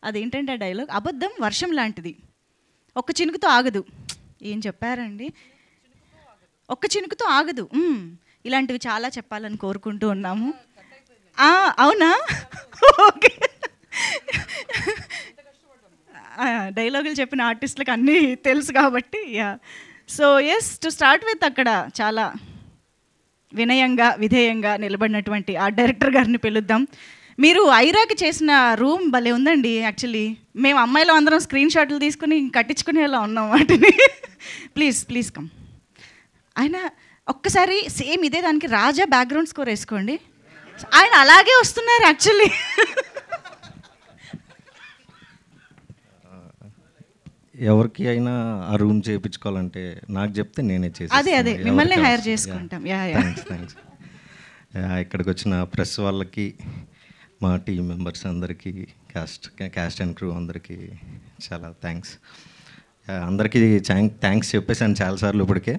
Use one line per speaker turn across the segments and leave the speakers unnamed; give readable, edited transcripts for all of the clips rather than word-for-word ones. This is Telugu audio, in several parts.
అదేంటంటే ఆ డైలాగ్, అబద్ధం వర్షం లాంటిది, ఒక్క చినుకుతో ఆగదు. ఏం చెప్పారండి, ఒక్క చినుకుతో ఆగదు. ఇలాంటివి చాలా చెప్పాలని కోరుకుంటూ ఉన్నాము. అవునా, ఓకే. డైలాగులు చెప్పిన ఆర్టిస్టులకు అన్నీ తెలుసు కాబట్టి. So yes, to start with, అక్కడ చాలా వినయంగా విధేయంగా నిలబడినటువంటి ఆ డైరెక్టర్ గారిని పిలుద్దాం. మీరు ఐరాకి చేసిన రూమ్ భలే ఉందండి. యాక్చువల్లీ మేము అమ్మాయిలు అందరం స్క్రీన్ షాట్లు తీసుకుని కట్టించుకునేలా ఉన్నాం వాటిని. Please please come. ఆయన ఒక్కసారి సేమ్ ఇదే దానికి రాజా బ్యాక్గ్రౌండ్ స్కోర్ వేసుకోండి. ఆయన అలాగే వస్తున్నారు యాక్చువల్లీ.
ఎవరికి అయినా ఆ రూమ్ చేయించుకోవాలంటే నాకు చెప్తే నేనే చేసి
అదే మిమ్మల్ని హైర్ చేసుకుంటాం.
థ్యాంక్స్. ఇక్కడికి వచ్చిన ప్రెస్ వాళ్ళకి, మా టీం మెంబర్స్ అందరికీ, క్యాస్ట్ అండ్ క్రూ అందరికీ చాలా థ్యాంక్స్. అందరికీ థ్యాంక్స్ చెప్పేసాను చాలాసార్లు ఇప్పటికే.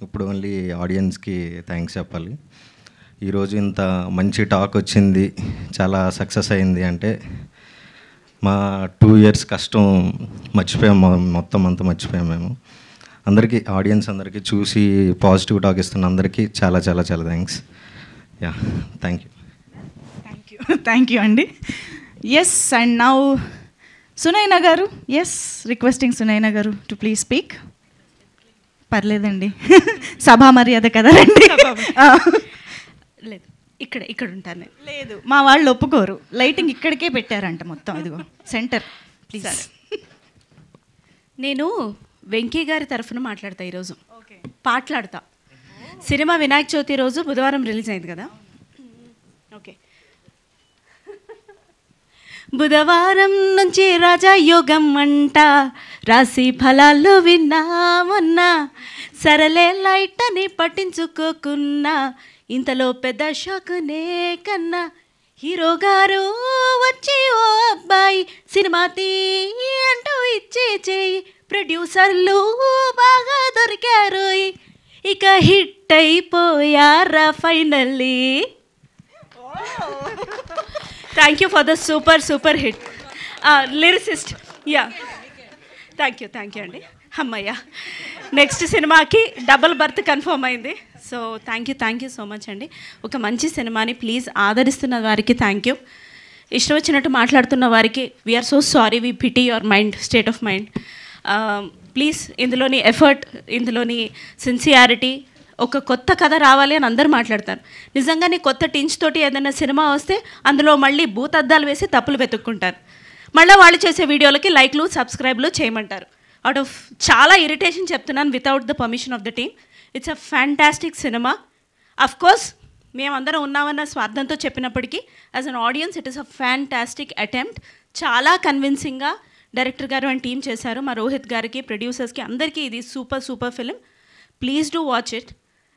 ఇప్పుడు ఓన్లీ ఆడియన్స్కి థ్యాంక్స్ చెప్పాలి. ఈరోజు ఇంత మంచి టాక్ వచ్చింది, చాలా సక్సెస్ అయింది అంటే మా 2 years కష్టం మర్చిపోయాం, మొత్తం అంతా మర్చిపోయాం మేము. అందరికీ, ఆడియన్స్ అందరికీ, చూసి పాజిటివ్ టాక్ ఇస్తున్న అందరికీ చాలా చాలా చాలా థ్యాంక్స్. థ్యాంక్
యూ అండి. Yes, and now Sunaina garu. Yes, requesting Sunaina గారు టు ప్లీజ్ స్పీక్. పర్లేదండి, సభా మర్యాద కదా రండి.
లేదు, ఇక్కడ ఉంటాను.
లేదు, మా వాళ్ళు ఒప్పుకోరు. లైటింగ్ ఇక్కడికే పెట్టారంట మొత్తం, ఇదిగో సెంటర్. ప్లీజ్.
నేను వెంకీ గారి తరఫున మాట్లాడతా ఈరోజు. పాటలాడతా. సినిమా వినాయక చవితి రోజు బుధవారం రిలీజ్ అయింది కదా. ఓకే. బుధవారం నుంచి రాజయోగం అంట, రాశి ఫలాల్లో విన్నామన్నా, సరలే లైట్ అని పట్టించుకోకున్నా, ఇంతలో పెద్ద షాకునే కన్నా, హీరో గారు వచ్చి ఓ అబ్బాయి సినిమా తీ అంటూ ఇచ్చే చేయి, ప్రొడ్యూసర్లు బాగా దొరికారు, ఇక హిట్ అయిపోయారా finally. Thank you for the super hit lyricist. Thank you అండి. అమ్మయ్య, నెక్స్ట్ సినిమాకి డబుల్ బర్త్ కన్ఫర్మ్ అయింది. So thank you so much అండి. ఒక మంచి సినిమాని ప్లీజ్ ఆదరిస్తున్న వారికి థ్యాంక్ యూ. ఇష్టం వచ్చినట్టు మాట్లాడుతున్న వారికి we are so sorry, we pity your mind, state of mind. Please, ఇందులోని ఎఫర్ట్, ఇందులోని సిన్సియారిటీ, ఒక కొత్త కథ రావాలి అని అందరూ మాట్లాడతారు. నిజంగానే కొత్త టించ్ తోటి ఏదైనా సినిమా వస్తే అందులో మళ్ళీ భూతద్దాలు వేసి తప్పులు వెతుక్కుంటారు. మళ్ళీ వాళ్ళు చేసే వీడియోలకి లైక్లు సబ్స్క్రైబ్లు చేయమంటారు. అవుట్ ఆఫ్ చాలా ఇరిటేషన్ చెప్తున్నాను, without the permission of the team. It's a fantastic cinema. Of course మేమందరం ఉన్నామన్న స్వార్థంతో చెప్పినప్పటికీ as an audience it is a fantastic attempt. చాలా కన్విన్సింగ్గా డైరెక్టర్ గారు అండ్ టీమ్ చేశారు. మా రోహిత్ గారికి, ప్రొడ్యూసర్స్కి అందరికీ ఇది super film. Please do watch it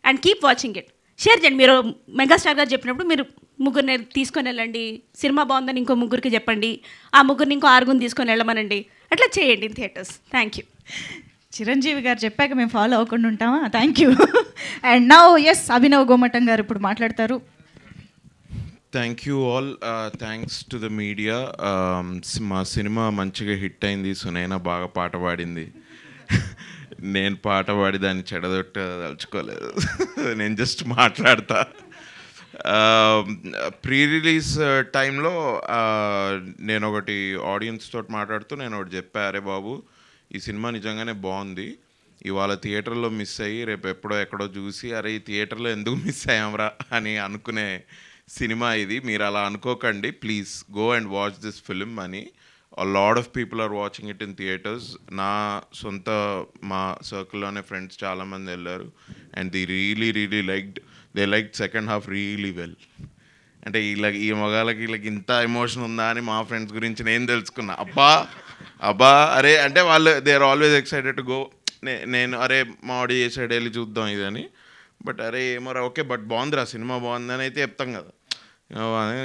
and keep watching it. Share చేయండి. మీరు మెగాస్టార్ గారు చెప్పినప్పుడు మీరు ముగ్గురిని తీసుకొని వెళ్ళండి, సినిమా బాగుందని ఇంకో ముగ్గురికి చెప్పండి, ఆ ముగ్గురిని ఇంకో 6 తీసుకొని వెళ్ళమనండి, అట్లా చేయండి in theatres. Thank you.
Chiranjeevi garu చెప్పాక మేము ఫాలో అవ్వకుండా ఉంటామా? Thank you. And now yes, Abhinav Gomatam garu ఇప్పుడు మాట్లాడతారు.
Thank you all. Thanks to the media. మా సినిమా మంచిగా హిట్ అయింది. సునైనా బాగా పాట పాడింది. నేను పాట పాడి దాన్ని చెడదొట్టదలుచుకోలేదు. నేను జస్ట్ మాట్లాడతా. ప్రీ రిలీజ్ టైంలో నేను ఒకటి ఆడియన్స్ తోటి మాట్లాడుతూ నేను ఒకటి చెప్పా, అరే బాబు ఈ సినిమా నిజంగానే బాగుంది, ఇవాళ థియేటర్లో మిస్ అయ్యి రేపు ఎక్కడో చూసి అరే ఈ థియేటర్లో ఎందుకు మిస్ అయ్యామరా అని అనుకునే సినిమా ఇది. మీరు అలా అనుకోకండి, please go and watch this film అని. A lot of people are watching it in theaters. నా సొంత మా సర్కిల్లోనే ఫ్రెండ్స్ చాలామంది వెళ్ళారు and the really liked second half really well. అంటే ఈ మగాళ్ళకి ఇంత ఎమోషన్ ఉందా అని మా ఫ్రెండ్స్ గురించి నేను తెలుసుకున్నా. అబ్బా అరే అంటే వాళ్ళు they are always excited to go. నేను అరే మా ఆడి ఏ సైడ్ వెళ్ళి చూద్దాం ఇదని, బట్ అరే ఏమోరా ఓకే బట్ బాగుందిరా సినిమా బాగుందని అయితే చెప్తాం కదా.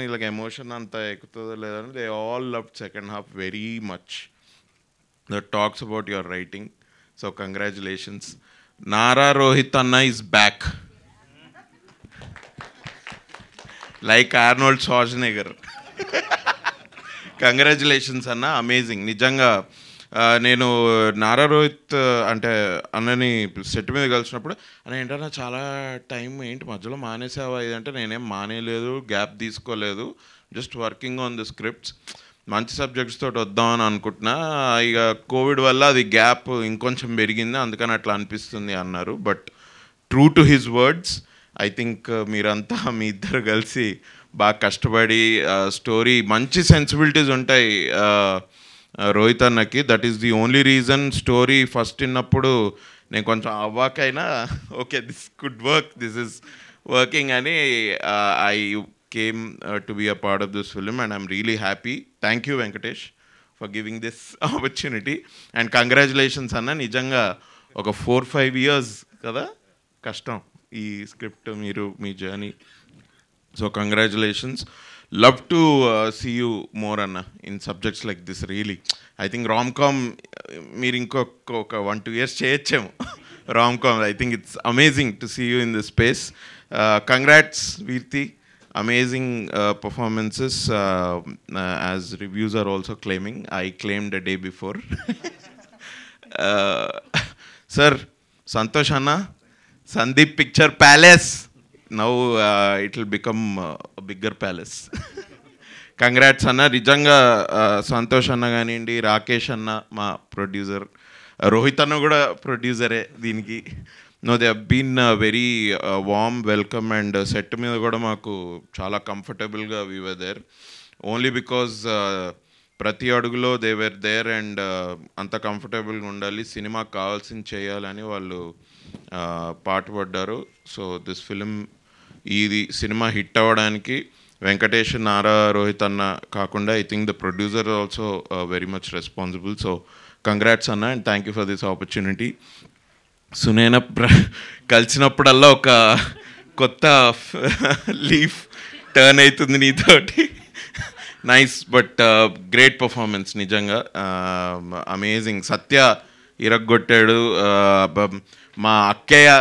వీళ్ళకి ఎమోషన్ అంతా ఎక్కుతుందో లేదని they all loved second half very much. That talks about your writing. So congratulations. Nara Rohit అన్న is back like Arnold Schwarzenegger. Congratulations అన్న, అమేజింగ్ నిజంగా. నేను నారా రోహిత్ అంటే అన్నని సెట్ మీద కలిసినప్పుడు అన్న ఏంటన్నా చాలా టైం ఏంటి మధ్యలో మానేసావా ఇదంటే, నేనేం మానేయలేదు, గ్యాప్ తీసుకోలేదు, just working on the scripts, మంచి సబ్జెక్ట్స్ తోటి వద్దామని అనుకుంటున్నా, ఇక కోవిడ్ వల్ల అది గ్యాప్ ఇంకొంచెం పెరిగింది అందుకని అట్లా అనిపిస్తుంది అన్నారు. But true to his words, I think మీరంతా మీ ఇద్దరు కలిసి బాగా కష్టపడి స్టోరీ మంచి సెన్సిబిలిటీస్ ఉంటాయి రోహిత్ అన్నకి. That is the only reason story first విన్నప్పుడు నేను కొంచెం అవ్వాకైనా okay this could work, this is working అని I came to be a part of this film and I'm really happy. Thank you Venkatesh for giving this opportunity and congratulations అన్న. నిజంగా ఒక 4-5 years కదా కష్టం ఈ స్క్రిప్ట్, మీరు మీ journey. So congratulations. Love to see you more అన్న in subjects like this. Really I think rom com మీరు ఇంకొక 1-2 years చేయొచ్చేమో rom com. I think it's amazing to see you in this space. Congrats Virti, amazing performances as reviews are also claiming. I claimed a day before. Sir, Santosh Anna, Sandeep Picture Palace. Now it will become a bigger palace. Congrats Anna. నిజంగా సంతోష్ అన్న కానివ్వండి, రాకేష్ అన్న మా ప్రొడ్యూసర్, రోహిత్ అన్న కూడా ప్రొడ్యూసరే దీనికి. No, they have been very warm welcome and set మీద కూడా మాకు చాలా కంఫర్టబుల్గా we were there. Only because ప్రతి అడుగులో they were there and అంత కంఫర్టబుల్గా ఉండాలి, సినిమాకి కావాల్సింది చేయాలని వాళ్ళు పాటుపడ్డారు. సో దిస్ ఫిలిం ఇది సినిమా హిట్ అవ్వడానికి వెంకటేష్, నారా, రోహిత్ అన్న కాకుండా I think the producer also very much responsible. So congrats అన్న and thank you for this opportunity. Sunaina కలిసినప్పుడల్లా ఒక కొత్త లీఫ్ టర్న్ అవుతుంది నీతోటి. నైస్ బట్ గ్రేట్ పర్ఫార్మెన్స్ నిజంగా అమేజింగ్. సత్య ఇరగ్గొట్టాడు. మా అక్కయ్య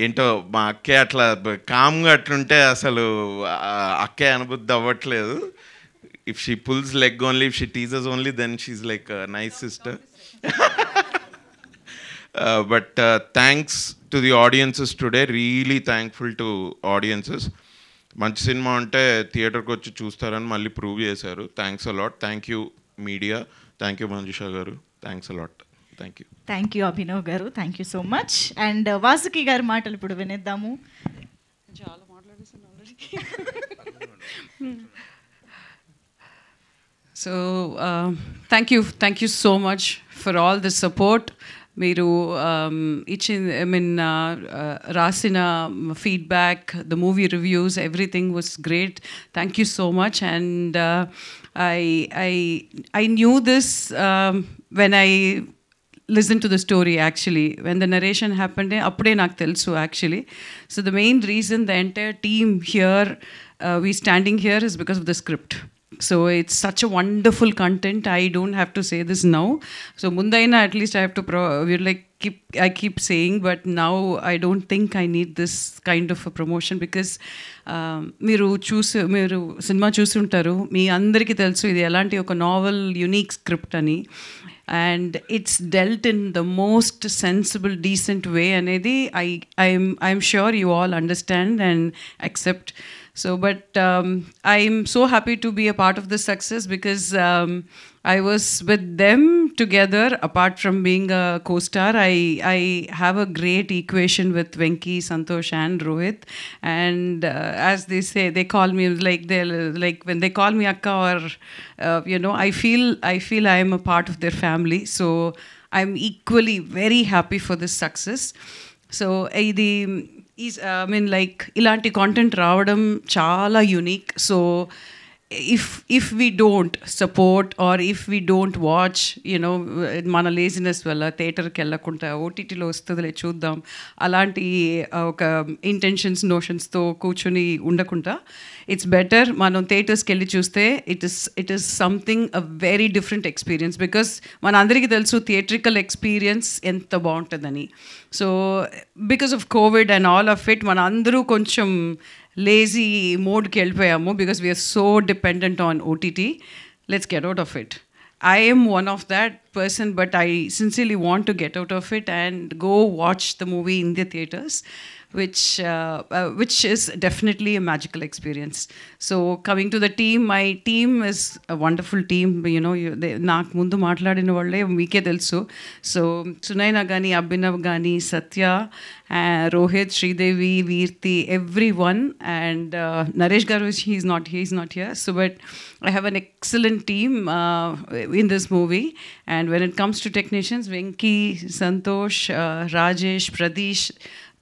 ఏంటో, మా అక్కయ్య అట్లా కామ్గా అట్లుంటే అసలు అక్కయ్య అనుబుద్ధి అవ్వట్లేదు. If she pulls leg only, if she teases only, then she's like nice sister. But thanks to the audiences today, really thankful to audiences. మంచి సినిమా అంటే థియేటర్కి వచ్చి చూస్తారని మళ్ళీ ప్రూవ్ చేశారు. Thanks a lot. Thank you media, thank you Manjusha గారు, thanks a lot. Thank you.
Thank you Abhinav గారు, thank you so much. And Vasuki గారి మాటలు ఇప్పుడు వినేద్దాము.
చాలా మాట్లాడేసాను already.
So thank you so much for all the support. మీరు ఇచ్చిన, ఐ మీన్ రాసిన feedback, the movie reviews, everything was great. Thank you so much. And I knew this when I listen to the story actually. When the narration happened, appude naaku telusu actually. So the main reason the entire team here, we standing here is because of the script. So it's such a wonderful content. I don't have to say this now. So mundaina at least I have to we're like I keep saying, but now I don't think I need this kind of a promotion because మీరు సినిమా చూస్తుంటారు, మీ అందరికీ తెలుసు ఇది ఎలాంటి ఒక నావల్ యూనిక్ స్క్రిప్ట్ అని. And it's dealt in the most sensible, decent way అనేది I'm sure you all understand and accept. So but I'm so happy to be a part of this success because I was with them together. Apart from being a co-star, I have a great equation with Venki, Santosh and Rohit. And as they say, they call me like when they call me akka or I feel I am a part of their family. So I'm equally very happy for this success. So ఇలాంటి కాంటెంట్ రావడం చాలా unique. So if we don't support or if we don't watch, మన లేజినెస్ వల్ల థియేటర్కి వెళ్ళకుండా ఓటీటీలో వస్తుందిలే చూద్దాం అలాంటి ఒక ఇంటెన్షన్స్, నోషన్స్తో కూర్చొని ఉండకుండా, ఇట్స్ బెటర్ మనం థియేటర్స్కి వెళ్ళి చూస్తే it is something a very different experience. Because మన అందరికీ తెలుసు థియేట్రికల్ ఎక్స్పీరియన్స్ ఎంత బాగుంటుందని. So because of Covid and all of it మన అందరూ కొంచెం లేజీ మోడ్కి వెళ్ళిపోయాము because we are so dependent on OTT. let's get out of it. I am one of that person, but I sincerely want to get out of it and go watch the movie in the theaters, which is definitely a magical experience. So coming to the team, my team is a wonderful team. You know, నాకు ముందు మాట్లాడిన వాళ్ళే మీకే తెలుసు. సో సునైనా కానీ, అభినవ్ కానీ, Satya, Rohit, Sridevi, Virti, everyone, and Naresh garu, he's not here. So but I have an excellent team in this movie. And when it comes to technicians, Venki, Santosh, Rajesh, Pradesh,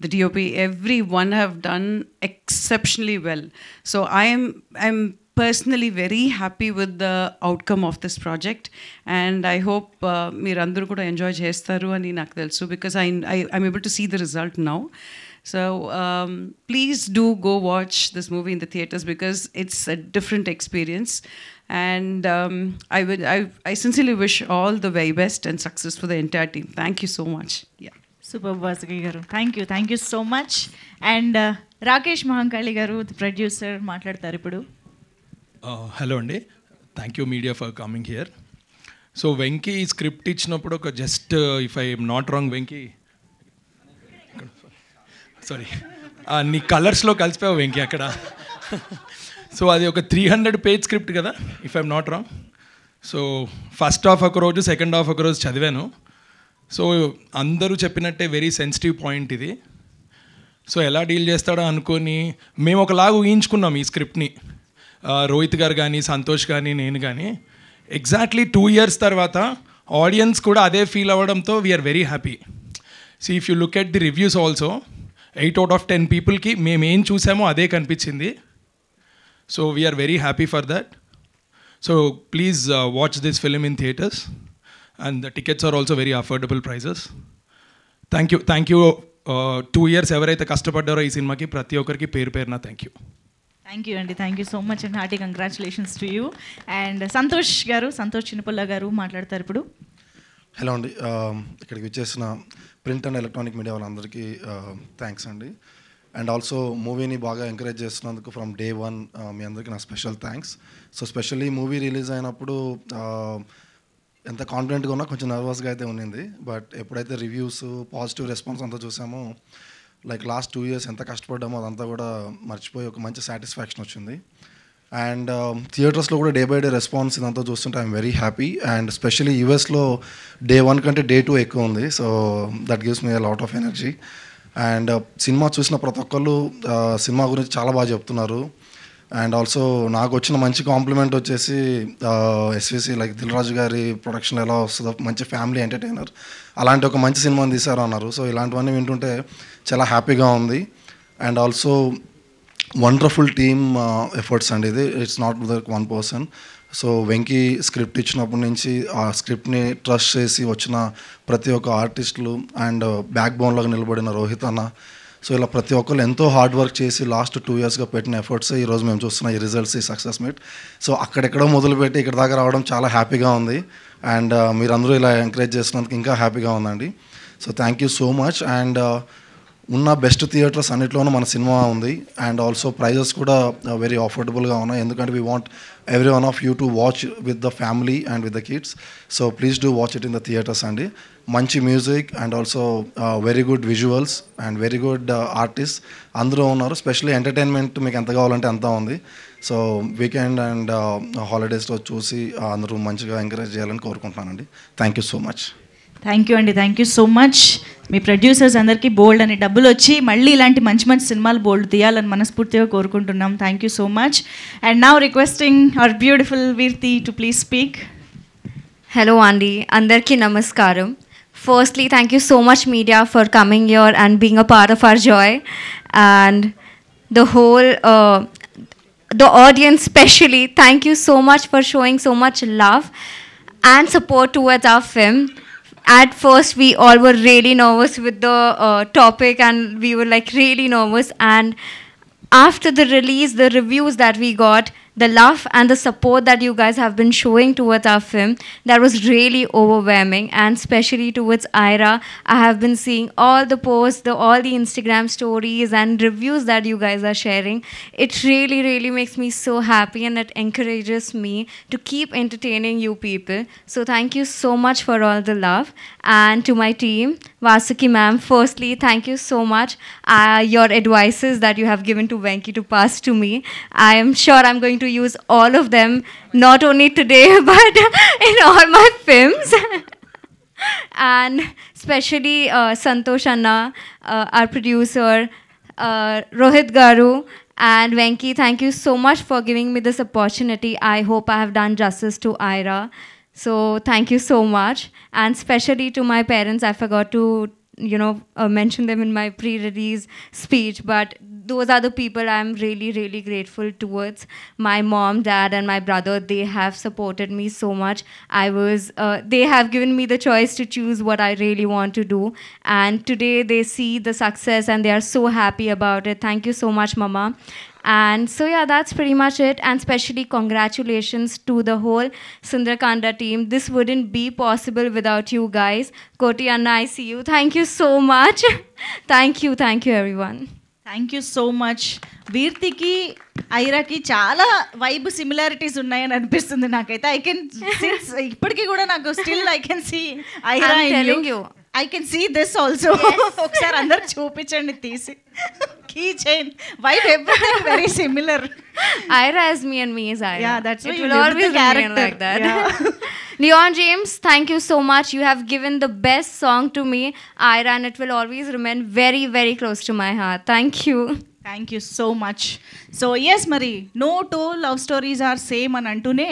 the DOP, everyone have done exceptionally well. So I'm personally very happy with the outcome of this project, and I hope meerandaru kuda enjoy chestaru ani naaku telusu, because I'm able to see the result now. So please do go watch this movie in the theaters, because it's a different experience. And I sincerely wish all the very best and success for the entire team. Thank you so much. Yeah.
Super Vasuki గారు, thank you so much. And Rakesh Mahankali గారు, ప్రొడ్యూసర్, మాట్లాడతారు ఇప్పుడు.
హలో అండి, thank you media for coming here. So Venky script ఇచ్చినప్పుడు ఒక just if I am not wrong, Venky sorry నీ కలర్స్లో కలిసిపోయావు వెంకీ అక్కడ. సో అది ఒక 300 పేజ్ స్క్రిప్ట్ కదా, if I'm not wrong. So first half ఒక రోజు, సెకండ్ హాఫ్ ఒక రోజు చదివాను. సో అందరూ చెప్పినట్టే వెరీ సెన్సిటివ్ పాయింట్ ఇది. సో ఎలా డీల్ చేస్తాడో అనుకొని మేము ఒకలాగా ఊహించుకున్నాం ఈ స్క్రిప్ట్ని, రోహిత్ గారు కానీ, సంతోష్ కానీ, నేను కానీ. ఎగ్జాక్ట్లీ 2 years తర్వాత ఆడియన్స్ కూడా అదే ఫీల్ అవ్వడంతో we are very happy. So if you look at the reviews also, 8 out of 10 పీపుల్కి మేము ఏం చూసామో అదే కనిపించింది. So we are very happy for that. So please watch this film in theatres, and the tickets are also very affordable prices. Thank you 2 years ఎవరైతే కష్టపడ్డారో ఈ సినిమాకి ప్రతి ఒక్కరికి పేరు పేరున థ్యాంక్ యూ.
థ్యాంక్ యూ అండి, thank you so much and hearty congratulations to you. And Santosh Chinnapulla గారు మాట్లాడతారు ఇప్పుడు.
హలో అండి, ఇక్కడికి వచ్చేసిన ప్రింట్ అండ్ ఎలక్ట్రానిక్ మీడియా వాళ్ళందరికీ థ్యాంక్స్ అండి. అండ్ ఆల్సో మూవీని బాగా ఎంకరేజ్ చేస్తున్నందుకు ఫ్రమ్ day 1 మీ అందరికీ నా special thanks. So specially movie release అయినప్పుడు ఎంత కాన్ఫిడెంట్గా ఉన్నా కొంచెం నర్వస్గా అయితే ఉన్నింది. బట్ ఎప్పుడైతే రివ్యూస్, పాజిటివ్ రెస్పాన్స్ అంతా చూసామో, లైక్ లాస్ట్ 2 years ఎంత కష్టపడ్డామో అదంతా కూడా మర్చిపోయి ఒక మంచి సాటిస్ఫాక్షన్ వచ్చింది. అండ్ థియేటర్స్లో కూడా డే బై డే రెస్పాన్స్ ఇదంతా చూస్తుంటే I'm very happy. And specially యూఎస్లో day 1 కంటే day 2 ఎక్కువ ఉంది. So that gives me a lot of energy. And cinema చూసిన ప్రతి ఒక్కళ్ళు సినిమా గురించి చాలా బాగా చెప్తున్నారు. అండ్ ఆల్సో నాకు వచ్చిన మంచి కాంప్లిమెంట్ వచ్చేసి ఎస్విసి లైక్ దిల్ రాజు గారి ప్రొడక్షన్ ఎలా వస్తుందో, మంచి ఫ్యామిలీ ఎంటర్టైనర్, అలాంటి ఒక మంచి సినిమాని తీశారు అన్నారు. సో ఇలాంటివన్నీ వింటుంటే చాలా హ్యాపీగా ఉంది. And also wonderful team efforts అండి ఇది, it's not with 1 person. So Venky script ఇచ్చినప్పటి నుంచి ఆ స్క్రిప్ట్ని ట్రస్ట్ చేసి వచ్చిన ప్రతి ఒక్క ఆర్టిస్టులు, అండ్ బ్యాక్ బోన్లాగా నిలబడిన రోహిత్ అన్న, సో ఇలా ప్రతి ఒక్కరు ఎంతో హార్డ్ వర్క్ చేసి లాస్ట్ 2 yearsగా పెట్టిన ఎఫర్ట్స్ ఈరోజు మేము చూస్తున్న ఈ రిజల్ట్స్, ఈ సక్సెస్ మీట్. సో అక్కడెక్కడో మొదలుపెట్టి ఇక్కడ దాకా రావడం చాలా హ్యాపీగా ఉంది. అండ్ మీరందరూ ఇలా ఎంకరేజ్ చేసినందుకు ఇంకా హ్యాపీగా ఉందండి. So thank you so much. And ఉన్న బెస్ట్ థియేటర్స్ అన్నిట్లోనూ మన సినిమా ఉంది. అండ్ ఆల్సో ప్రైజెస్ కూడా వెరీ అఫోర్డబుల్గా ఉన్నాయి, ఎందుకంటే we want every one of you to watch with the family and with the kids. So please do watch it in the theatres అండి. మంచి music and also very good visuals and very good artist అందరూ ఉన్నారు. స్పెషల్లీ ఎంటర్టైన్మెంట్ మీకు ఎంత కావాలంటే అంతా ఉంది. సో వీకెండ్ అండ్ హాలిడేస్లో చూసి అందరూ మంచిగా ఎంకరేజ్ చేయాలని కోరుకుంటున్నానండి. Thank you so much.
Thank you అండి, థ్యాంక్ యూ సో మచ్. మీ ప్రొడ్యూసర్స్ అందరికీ బోల్డ్ అని డబ్బులు వచ్చి మళ్ళీ ఇలాంటి మంచి మంచి సినిమాలు బోల్డ్ తీయాలని మనస్ఫూర్తిగా కోరుకుంటున్నాం. Thank you so much. And now requesting our beautiful Virti to please speak.
Hello Andy, Andarki Namaskaram. Firstly, thank you so much media for coming here and being a part of our joy, and the whole the audience especially, thank you so much for showing so much love and support towards our film. At first we all were really nervous with the topic, and we were like really nervous, and after the release, the reviews that we got, the love and the support that you guys have been showing towards our film, that was really overwhelming. And especially towards Ira, I have been seeing all the posts, all the Instagram stories and reviews that you guys are sharing. It really, really makes me so happy, and it encourages me to keep entertaining you people. So thank you so much for all the love. And to my team, Vasuki ma'am, firstly, thank you so much. Your advices that you have given to Venki to pass to me, I am sure I'm going to use all of them, not only today, but in all my films. And especially Santosh Anna, our producer, Rohit Garu, and Venki, thank you so much for giving me this opportunity. I hope I have done justice to Ira. So thank you so much. And especially to my parents, I forgot to mention them in my pre-release speech, but those are the people I'm really, really grateful towards. My mom, dad, and my brother, they have supported me so much. They have given me the choice to choose what I really want to do. And today they see the success and they are so happy about it. Thank you so much, Mama. And so yeah, that's pretty much it. And especially congratulations to the whole Sundarakanda team. This wouldn't be possible without you guys. Koti Anna, I see you. Thank you so much. Thank you everyone.
Thank you so much. వీర్తికి ఐరాకి చాలా వైబ్ సిమిలారిటీస్ ఉన్నాయని అనిపిస్తుంది నాకైతే. ఐ కెన్ ఇప్పటికీ కూడా నాకు still I can see Ira in you. I can see this also. ఒకసారి అందరికి చూపించండి తీసి. Key chain vibe everything very similar.
Ira is me and me is Ira.
Yeah, that's why
it
you
will always remain like that.
Yeah.
Leon James, thank you so much. You have given the best song to me, Ira, and it will always remain very, very close to my heart. Thank you.
Thank you so much. So yes, మరి no two love stories are same అని అంటూనే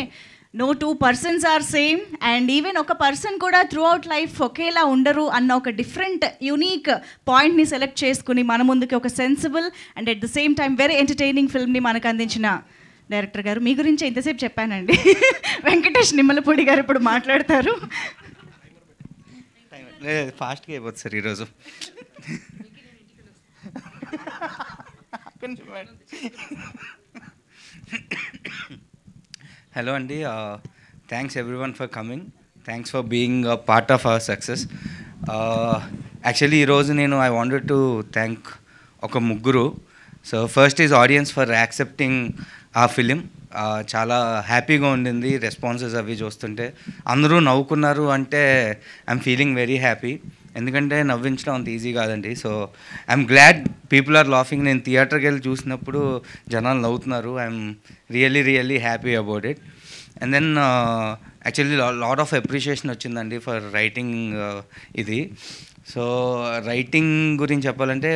no two persons are same, and even ఒక పర్సన్ కూడా త్రూ అవుట్ లైఫ్ ఒకేలా ఉండరు అన్న ఒక డిఫరెంట్ యూనిక్ పాయింట్ని సెలెక్ట్ చేసుకుని మన ముందుకి ఒక sensible and at the same time very entertaining ఫిల్మ్ని మనకు అందించిన డైరెక్టర్ గారు, మీ గురించి ఇంతసేపు చెప్పానండి. వెంకటేష్ నిమ్మలపూడి గారు ఇప్పుడు మాట్లాడతారు.
ఫాస్ట్గా అయిపోతుంది సార్ ఈరోజు. హలో అండి, thanks everyone for coming. Thanks for being a part of our success. Actually ఈరోజు నేను ఐ వాంటెడ్ టు థ్యాంక్ ఒక ముగ్గురు. So first is audience for accepting ఆ ఫిలిం. చాలా హ్యాపీగా ఉండింది రెస్పాన్సెస్ అవి చూస్తుంటే. అందరూ నవ్వుకున్నారు అంటే ఐఎమ్ ఫీలింగ్ వెరీ హ్యాపీ. ఎందుకంటే నవ్వించడం అంత ఈజీ కాదండి. So I'm glad people are laughing. నేను థియేటర్కి వెళ్ళి చూసినప్పుడు జనాలు నవ్వుతున్నారు. I'm really happy about it. And then actually lot of appreciation వచ్చిందండి ఫర్ రైటింగ్ ఇది. సో రైటింగ్ గురించి చెప్పాలంటే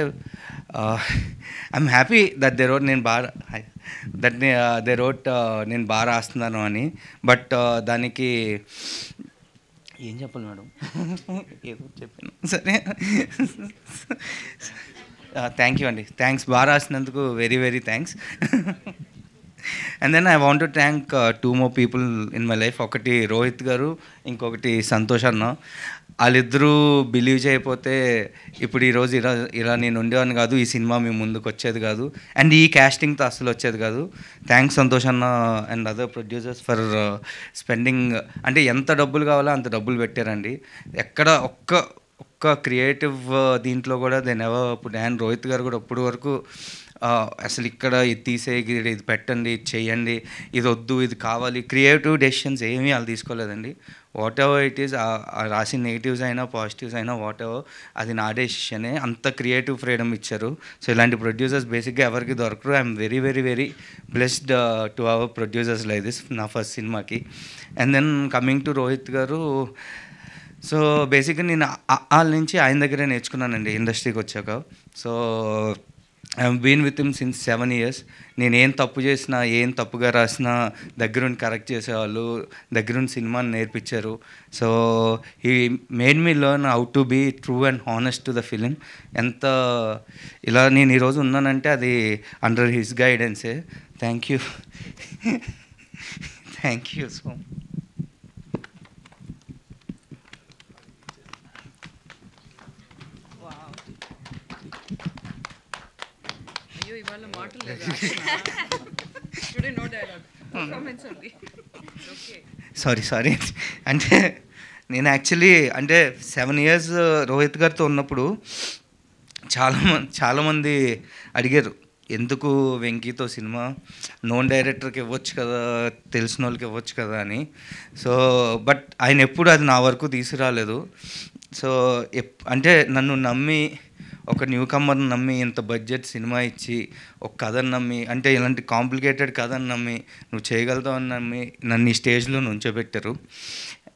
I'm happy that they wrote నేను బాగా రాస్తున్నాను అని. బట్ దానికి ఏం చెప్పాలి మేడం, ఏదో చెప్పాను. సరే, థ్యాంక్ యూ అండి. థ్యాంక్స్, బాగా రాసినందుకు very thanks. And then I want to thank 2 more people in my life. ఒకటి రోహిత్ గారు, ఇంకొకటి సంతోష్ అన్న. వాళ్ళిద్దరూ బిలీవ్ చేయకపోతే ఇప్పుడు ఈరోజు ఇలా నేను ఉండేవాడిని కాదు, ఈ సినిమా మీ ముందుకు వచ్చేది కాదు, అండ్ ఈ క్యాస్టింగ్తో అసలు వచ్చేది కాదు. థ్యాంక్స్ సంతోష్ అన్న and other producers for spending. అంటే ఎంత డబ్బులు కావాలో అంత డబ్బులు పెట్టారండి. ఎక్కడ ఒక్క క్రియేటివ్ దీంట్లో కూడా ఇప్పుడు అండ్ రోహిత్ గారు కూడా అప్పటి వరకు అసలు ఇక్కడ ఇది తీసేయి, ఇది పెట్టండి, ఇది చేయండి, ఇది వద్దు, ఇది కావాలి, క్రియేటివ్ డెసిషన్స్ ఏమీ వాళ్ళు తీసుకోలేదండి. వాట్ ఎవర్ ఇట్ ఈస్, రాసిన నెగిటివ్స్ అయినా పాజిటివ్స్ అయినా వాట్ ఎవర్, అది నా డెసిషనే. అంత క్రియేటివ్ ఫ్రీడమ్ ఇచ్చారు. సో ఇలాంటి ప్రొడ్యూసర్స్ బేసిక్గా ఎవరికి దొరకరు. I'm very blessed to our producers like this నా ఫస్ట్ సినిమాకి. And then coming to Rohit garu, so బేసిక్గా నేను వాళ్ళ నుంచి ఆయన దగ్గరే నేర్చుకున్నానండి ఇండస్ట్రీకి వచ్చాక. So I have been with him since 7 years. నేను ఏం తప్పు చేసినా, ఏం తప్పుగా రాసినా దగ్గరుండి కరెక్ట్ చేసేవాళ్ళు, దగ్గరుండి సినిమాని నేర్పించారు. So he made me learn how to be true and honest to the film. ఎంత ఇలా నేను ఈరోజు ఉన్నానంటే అది అండర్ హిస్ గైడెన్సే. Thank you so much.
ఇవాళ మాటలు లేదా? Today no dialogue.
సారీ అంటే నేను యాక్చువల్లీ అంటే 7 years రోహిత్ గారితో ఉన్నప్పుడు చాలామంది అడిగారు, ఎందుకు వెంకీతో సినిమా, నోన్ డైరెక్టర్కి ఇవ్వచ్చు కదా, తెలిసిన వాళ్ళకి ఇవ్వచ్చు కదా అని. సో బట్ ఆయన ఎప్పుడు అది నా వరకు తీసుకురాలేదు. సో అంటే నన్ను నమ్మి, ఒక న్యూ కమ్మర్ని నమ్మి, ఇంత బడ్జెట్ సినిమా ఇచ్చి, ఒక కథను నమ్మి, అంటే ఇలాంటి కాంప్లికేటెడ్ కథను నమ్మి, నువ్వు చేయగలుగుతావు అని నమ్మి నన్ను ఈ స్టేజ్లో నుంచోబెట్టారు.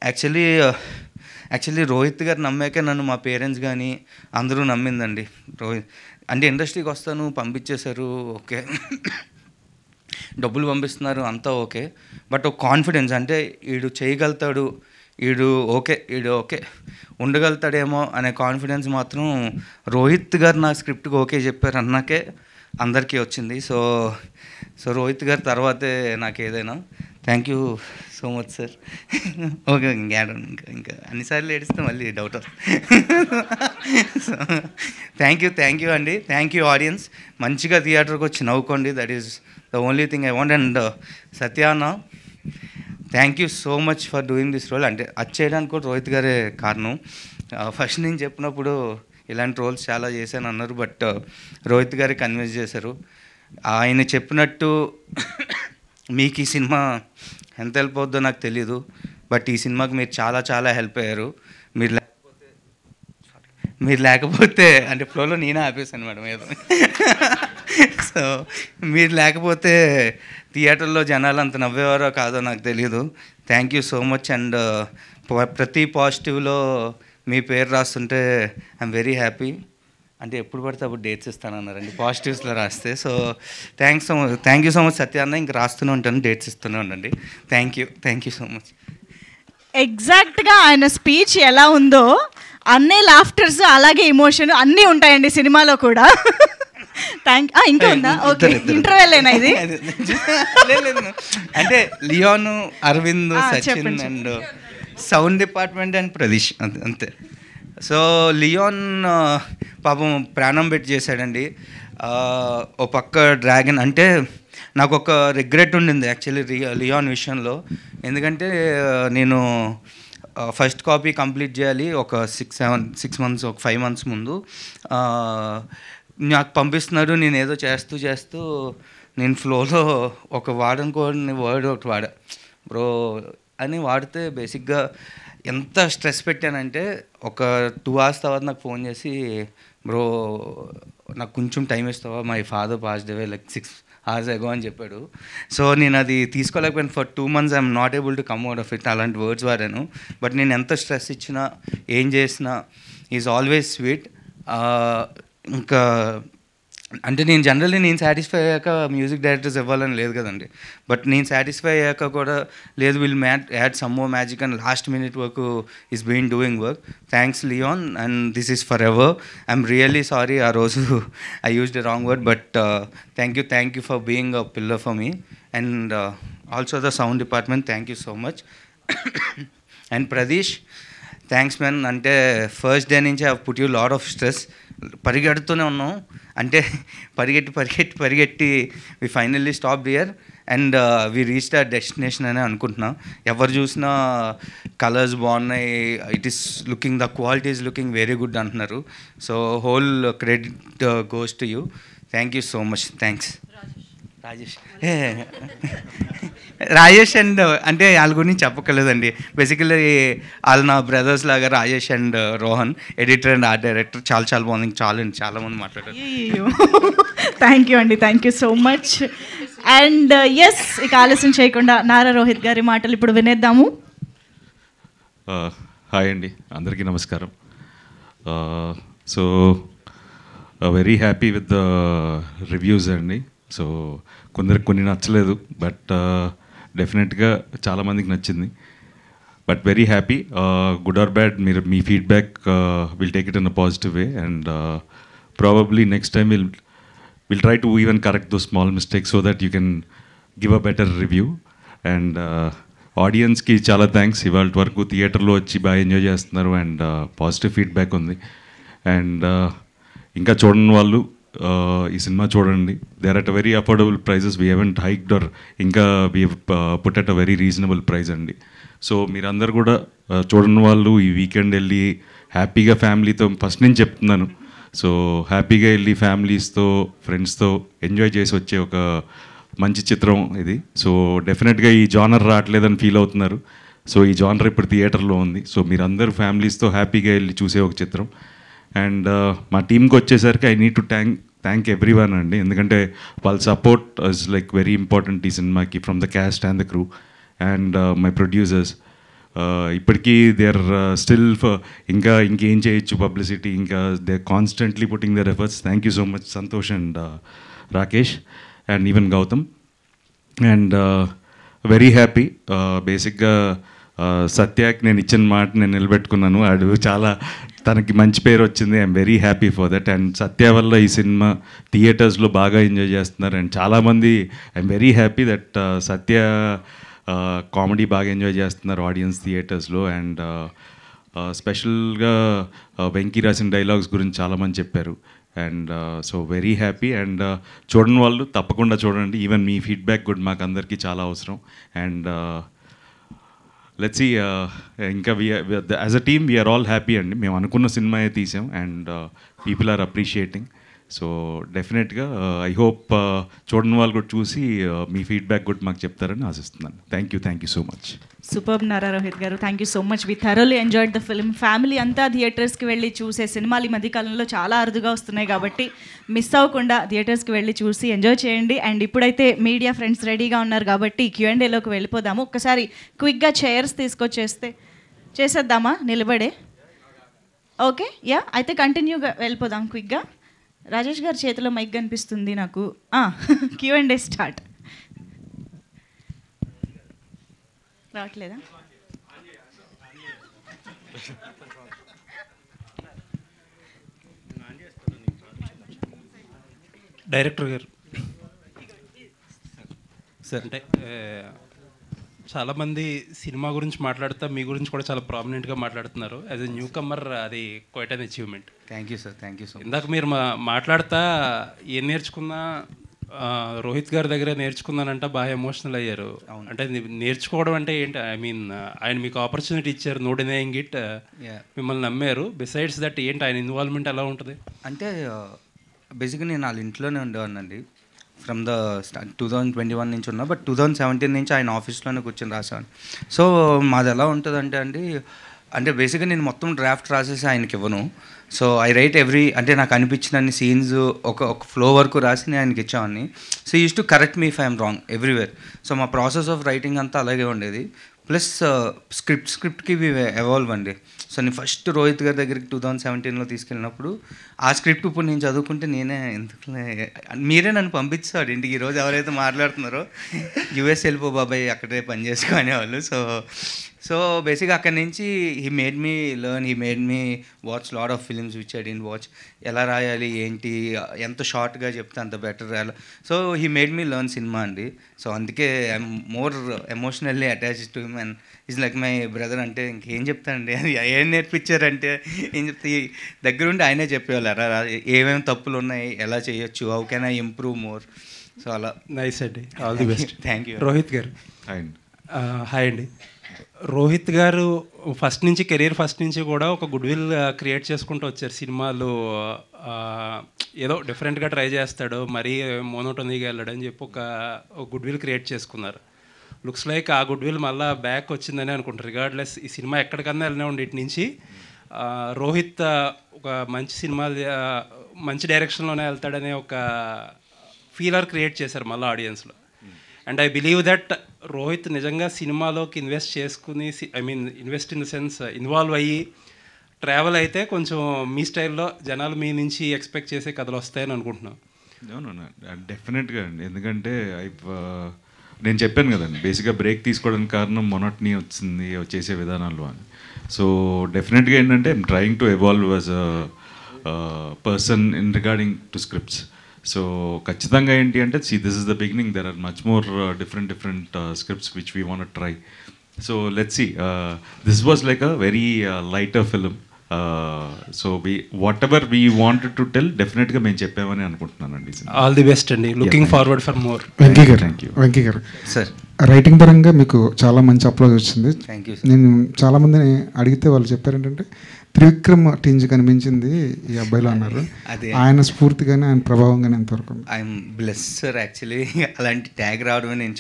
యాక్చువల్లీ రోహిత్ గారు నమ్మాకే నన్ను మా పేరెంట్స్ కానీ అందరూ నమ్మిందండి. అంటే ఇండస్ట్రీకి వస్తాను, పంపించేశారు, ఓకే డబ్బులు పంపిస్తున్నారు, అంతా ఓకే. బట్ ఒక కాన్ఫిడెన్స్, అంటే వీడు చేయగలుగుతాడు, వీడు ఓకే ఉండగలుగుతాడేమో అనే కాన్ఫిడెన్స్ మాత్రం రోహిత్ గారు నా స్క్రిప్ట్కి ఓకే చెప్పారు అన్నాకే అందరికీ వచ్చింది. సో రోహిత్ గారి తర్వాతే నాకు ఏదైనా. Thank you so much sir. Okay, ఇంకా అన్నిసార్లు ఏడిస్తే మళ్ళీ డౌట్ సో థ్యాంక్ యూ అండి. Thank you audience. మంచిగా థియేటర్కి వచ్చి నవ్వుకోండి, that is the only thing I want. And సత్యాన్న, thank you so much for doing this role. అంటే అది చేయడానికి కూడా రోహిత్ గారే కారణం. ఫస్ట్ నేను చెప్పినప్పుడు ఇలాంటి రోల్స్ చాలా చేశాను అన్నారు, బట్ రోహిత్ గారే కన్విన్స్ చేశారు. ఆయన చెప్పినట్టు మీకు ఈ సినిమా ఎంత హెల్ప్ అవుద్దో నాకు తెలీదు, బట్ ఈ సినిమాకి మీరు చాలా హెల్ప్ అయ్యారు. మీరు లేకపోతే అంటే ఫ్లోలో నేనే ఆపేశాను మేడం ఏదో. సో మీరు లేకపోతే థియేటర్లో జనాలు అంత నవ్వేవారో కాదో నాకు తెలీదు. Thank you so much. And ప్రతి పాజిటివ్లో మీ పేరు రాస్తుంటే ఐఎమ్ వెరీ హ్యాపీ. అంటే ఎప్పుడు పడితే అప్పుడు డేట్స్ ఇస్తానన్నారండి పాజిటివ్స్లో రాస్తే. So thank you so much సత్యాన్న. ఇంకా రాస్తూనే ఉంటాను, డేట్స్ ఇస్తూనే ఉండండి. Thank you so much.
ఎగ్జాక్ట్గా ఆయన స్పీచ్ ఎలా ఉందో అన్నీ లాఫ్టర్స్, అలాగే ఎమోషన్ అన్నీ ఉంటాయండి సినిమాలో కూడా. ఇంకా ఉందా? ఓకే, ఇంటర్వెల్లేనా ఇది?
అంటే Leon, Aravind, Sachin and sound department and Pradeesh అంతే. సో లియోన్ పాపం ప్రాణం పెట్టి చేశాడండి. ఓ పక్క డ్రాగన్ అంటే నాకు ఒక రిగ్రెట్ ఉండింది యాక్చువల్లీ లియోన్ విషయంలో. ఎందుకంటే నేను ఫస్ట్ కాపీ కంప్లీట్ చేయాలి ఒక 6 months, ఒక 5 months ముందు నాకు పంపిస్తున్నారు. నేను ఏదో చేస్తూ నేను ఫ్లోలో ఒక వాడనుకోని వర్డ్ ఒకటి వాడా, బ్రో అని వాడితే బేసిక్గా ఎంత స్ట్రెస్ పెట్టానంటే ఒక 2 hours తర్వాత నాకు ఫోన్ చేసి, బ్రో నాకు కొంచెం టైం ఇస్తావా, my father passed away like 6 hours ago అని చెప్పాడు. సో నేను అది తీసుకోలేకపోయాను. For 2 months I'm not able to come out of it. అలాంటి వర్డ్స్ వాడాను. బట్ నేను ఎంత స్ట్రెస్ ఇచ్చినా ఏం చేసినా ఈజ్ ఆల్వేస్ స్వీట్. ఇంకా అంటే నేను జనరల్లీ నేను సాటిస్ఫై అయ్యాక మ్యూజిక్ డైరెక్టర్స్ ఇవ్వాలని లేదు కదండి. బట్ నేను సాటిస్ఫై అయ్యాక కూడా లేదు, will add some more magic and last minute వరకు is been doing work. Thanks Leon and this is for ever. I'm really sorry, ఆ రోజు I used a wrong word, but thank you for being a pillar for me. And also the sound department, thank you so much. And Pradeesh, thanks man. అంటే ఫస్ట్ డే నుంచి I put you lot of stress. పరిగెడుతూనే ఉన్నాం, అంటే పరిగెట్టి వి finally stop here and we reached a destination అని అనుకుంటున్నాం. ఎవరు చూసినా కలర్స్ బాగున్నాయి, it is looking, the quality is looking very good అంటున్నారు. So whole credit goes to you. Thank you so much. Thanks Rajesh and అంటే వాళ్ళ గురించి చెప్పక్కర్లేదండి. బేసికలీ వాళ్ళు నా బ్రదర్స్ లాగా. Rajesh and Rohan, editor and art director. చాలా బాగుంది. చాలా మంది మాట్లాడారు.
థ్యాంక్ యూ అండి, thank you so much. And yes, ఇక ఆలస్యం చేయకుండా నారా రోహిత్ గారి మాటలు ఇప్పుడు వినేద్దాము.
హాయ్ అండి, అందరికీ నమస్కారం. So very happy with the reviews అండి. సో కొందరికి కొన్ని నచ్చలేదు, బట్ డెఫినెట్గా చాలామందికి నచ్చింది. But very happy. Good or bad, మీరు మీ feedback will take it in a positive way and probably next time will try to even correct those small mistakes so that you can give a better review. And ఆడియన్స్కి చాలా థ్యాంక్స్. ఇవాళ వరకు థియేటర్లో వచ్చి బాగా ఎంజాయ్ చేస్తున్నారు అండ్ పాజిటివ్ ఫీడ్బ్యాక్ ఉంది. అండ్ ఇంకా చూడని వాళ్ళు ఈ సినిమా చూడండి. They are at a very affordable prices. We haven't hiked or ఇంకా we put at a very reasonable price అండి. సో మీరందరూ కూడా చూడని వాళ్ళు ఈ వీకెండ్ వెళ్ళి హ్యాపీగా ఫ్యామిలీతో, ఫస్ట్ నేను చెప్తున్నాను, సో హ్యాపీగా వెళ్ళి ఫ్యామిలీస్తో ఫ్రెండ్స్తో ఎంజాయ్ చేసి వచ్చే ఒక మంచి చిత్రం ఇది. సో డెఫినెట్గా ఈ జానర్ రావట్లేదని ఫీల్ అవుతున్నారు. సో ఈ జానర్ ఇప్పుడు థియేటర్లో ఉంది. సో మీరందరూ ఫ్యామిలీస్తో హ్యాపీగా వెళ్ళి చూసే ఒక చిత్రం. అండ్ మా టీంకి వచ్చేసరికి I need to thank everyone అండి. ఎందుకంటే వాళ్ళ support is like very important ఈ సినిమాకి, from the cast and the crew and my producers. ఇప్పటికీ దే ఆర్ స్టిల్ ఇంకేం చేయొచ్చు పబ్లిసిటీ, ఇంకా they are constantly putting their efforts. Thank you so much Santosh and Rakesh and even Gautam. And very happy. బేసిక్గా సత్యాకి నేను ఇచ్చిన మాట నేను నిలబెట్టుకున్నాను. ఆడు చాలా తనకి మంచి పేరు వచ్చింది. I'm very happy for that. And Satya వల్ల ఈ సినిమా థియేటర్స్లో బాగా ఎంజాయ్ చేస్తున్నారు. అండ్ చాలామంది I'm very happy that Satya comedy బాగా ఎంజాయ్ చేస్తున్నారు ఆడియన్స్ థియేటర్స్లో. అండ్ స్పెషల్గా వెంకీ రాసిన డైలాగ్స్ గురించి చాలామంది చెప్పారు. And so very happy. And చూడని వాళ్ళు తప్పకుండా చూడండి. ఈవెన్ మీ ఫీడ్బ్యాక్ కూడా మాకు అందరికీ చాలా అవసరం. అండ్ లెట్స్ సీ, ఇంకా as a team we are all happy అండి. మేము అనుకున్న సినిమాయే తీసాం and people are appreciating. So డెఫినెట్గా ఐ హోప్ చూడని వాళ్ళు కూడా చూసి మీ ఫీడ్బ్యాక్ కూడా మాకు చెప్తారని ఆశిస్తున్నాను. Thank you so much.
Super Nara Rohit గారు, thank you so much. We thoroughly enjoyed the film. Family అంతా థియేటర్స్కి వెళ్ళి చూసే సినిమాలు ఈ మధ్యకాలంలో చాలా అరుదుగా వస్తున్నాయి కాబట్టి మిస్ అవ్వకుండా థియేటర్స్కి వెళ్ళి చూసి ఎంజాయ్ చేయండి. అండ్ ఇప్పుడైతే మీడియా ఫ్రెండ్స్ రెడీగా ఉన్నారు కాబట్టి Q&Aలోకి వెళ్ళిపోదాము. ఒక్కసారి క్విక్గా చైర్స్ చేసేద్దామా నిలబడే? ఓకే, యా, అయితే కంటిన్యూగా వెళ్ళిపోదాం క్విక్గా. రాజేష్ గారి చేతిలో మైక్ కనిపిస్తుంది నాకు. Q&A start. రావట్లేదా?
డైరెక్టర్ గారు సార్, అంటే చాలామంది సినిమా గురించి మాట్లాడుతా మీ గురించి కూడా చాలా ప్రామినెంట్గా మాట్లాడుతున్నారు. యాజ్ ఎ న్యూ కమ్మర్ అది quiet an achievement.
Thank you sir, thank you so much.
ఇందాక మీరు మాట్లాడుతా ఏం నేర్చుకున్నా రోహిత్ గారి దగ్గర నేర్చుకున్నానంట, బాగా ఎమోషనల్ అయ్యారు. అంటే నేర్చుకోవడం అంటే ఏంటి, ఐ మీన్ ఆయన మీకు ఆపర్చునిటీ ఇచ్చారు, నో డినయింగ్ ఇట్, మిమ్మల్ని నమ్మారు. బిసైడ్స్ దట్ ఏంటి ఆయన ఇన్వాల్వ్మెంట్ ఎలా ఉంటుంది?
అంటే బేసిక్గా నేను వాళ్ళ ఇంట్లోనే ఉండేవాడినండి. ఫ్రమ్ ద 2021 నుంచి ఉన్నా, బట్ 2017 నుంచి ఆయన ఆఫీస్లోనే కూర్చొని రాశాను. సో మాది ఎలా ఉంటుందంటే అంటే బేసిక్గా నేను మొత్తం డ్రాఫ్ట్ రాసేసి ఆయనకి ఇవ్వను. సో ఐ రైట్ అంటే నాకు అనిపించిన సీన్స్ ఒక ఫ్లో వరకు రాసి నేను ఆయనకి ఇచ్చామని. So use to correct me if I'm wrong everywhere. So మా ప్రాసెస్ ఆఫ్ రైటింగ్ అంతా అలాగే ఉండేది. ప్లస్ స్క్రిప్ట్కి ఎవాల్వ్ అండి. సో నేను ఫస్ట్ రోహిత్ గారి దగ్గరికి 2017లో తీసుకెళ్ళినప్పుడు ఆ స్క్రిప్ట్ ఇప్పుడు నేను చదువుకుంటే నేనే మీరే నన్ను పంపించాడు ఇంటికి. ఈరోజు ఎవరైతే మాట్లాడుతున్నారో యూఎస్ వెళ్ళిపో బాబాయ్, అక్కడే పని చేసుకునేవాళ్ళు. సో బేసిక్గా అక్కడి నుంచి he made me learn, he made me watch lot of films which I didn't watch. ఎలా రాయాలి ఏంటి, ఎంత షార్ట్గా చెప్తే అంత బెటర్ రాయాలి. So he made me learn cinema అండి. సో అందుకే I'm more emotionally attached to him and is like my brother. అంటే ఇంకేం చెప్తానండి, అది ఏం నేర్పించారంటే ఏం చెప్తే దగ్గరుండి ఆయనే చెప్పేవాళ్ళు, ఏమేమి తప్పులు ఉన్నాయి, ఎలా చేయొచ్చు, how can I improve more. So అలా.
నైస్ అండి, all the best.
Thank you.
Rohit గారు హాయ్ అండి. రోహిత్ గారు కెరీర్ ఫస్ట్ నుంచి కూడా ఒక గుడ్ విల్ క్రియేట్ చేసుకుంటూ వచ్చారు. సినిమాలు ఏదో డిఫరెంట్గా ట్రై చేస్తాడు, మరీ మోనోటోనీగా వెళ్ళాడు అని చెప్పి ఒక గుడ్ విల్ క్రియేట్ చేసుకున్నారు. లుక్స్ లైక్ ఆ గుడ్ విల్ మళ్ళీ బ్యాక్ వచ్చిందని అనుకుంటారు. రిగార్డ్లెస్ ఈ సినిమా ఎక్కడికన్నా వెళ్ళినా ఉండి ఇటు నుంచి రోహిత్ ఒక మంచి సినిమా మంచి డైరెక్షన్లోనే వెళ్తాడనే ఒక ఫీలర్ క్రియేట్ చేశారు మళ్ళీ ఆడియన్స్లో. And I believe that Rohit నిజంగా సినిమాలోకి ఇన్వెస్ట్ చేసుకుని, invest in the sense involve అయ్యి ట్రావెల్ అయితే కొంచెం మీ స్టైల్లో జనాలు మీ నుంచి ఎక్స్పెక్ట్ చేసే కథలు వస్తాయని అనుకుంటున్నాను.
డెఫినెట్గా అండి. ఎందుకంటే నేను చెప్పాను కదండి, బేసిక్గా బ్రేక్ తీసుకోవడానికి కారణం మొనోటనీ వచ్చింది చేసే విధానాల్లో అని. సో డెఫినెట్గా ఏంటంటే I'm trying to evolve as a person in regarding to scripts. So ఖచ్చితంగా ఏంటి అంటే this is the beginning, there are much more different scripts which we want try. So let's see. This was like a very lighter film so whatever we wanted to tell డెఫినెట్గా మేము చెప్పామని అనుకుంటున్నానండి.
ఆల్ ది బెస్ట్ అండి, looking forward for more.
Venky garu,
thank you.
Venky గారు
సార్,
రైటింగ్ పరంగా మీకు చాలా మంచి అప్లోజ్ వచ్చింది.
Thank you.
నేను చాలామందిని అడిగితే వాళ్ళు చెప్పారు ఏంటంటే త్రివిక్రమ్ టింజ్ కనిపించింది ఈ అబ్బాయిలో అన్నారు. ఆయన స్ఫూర్తి కానీ ఆయన ప్రభావం కానీ ఎంతవరకు?
I'm bless sir. యాక్చువల్లీ అలాంటి ట్యాగ్ రావడమే నేను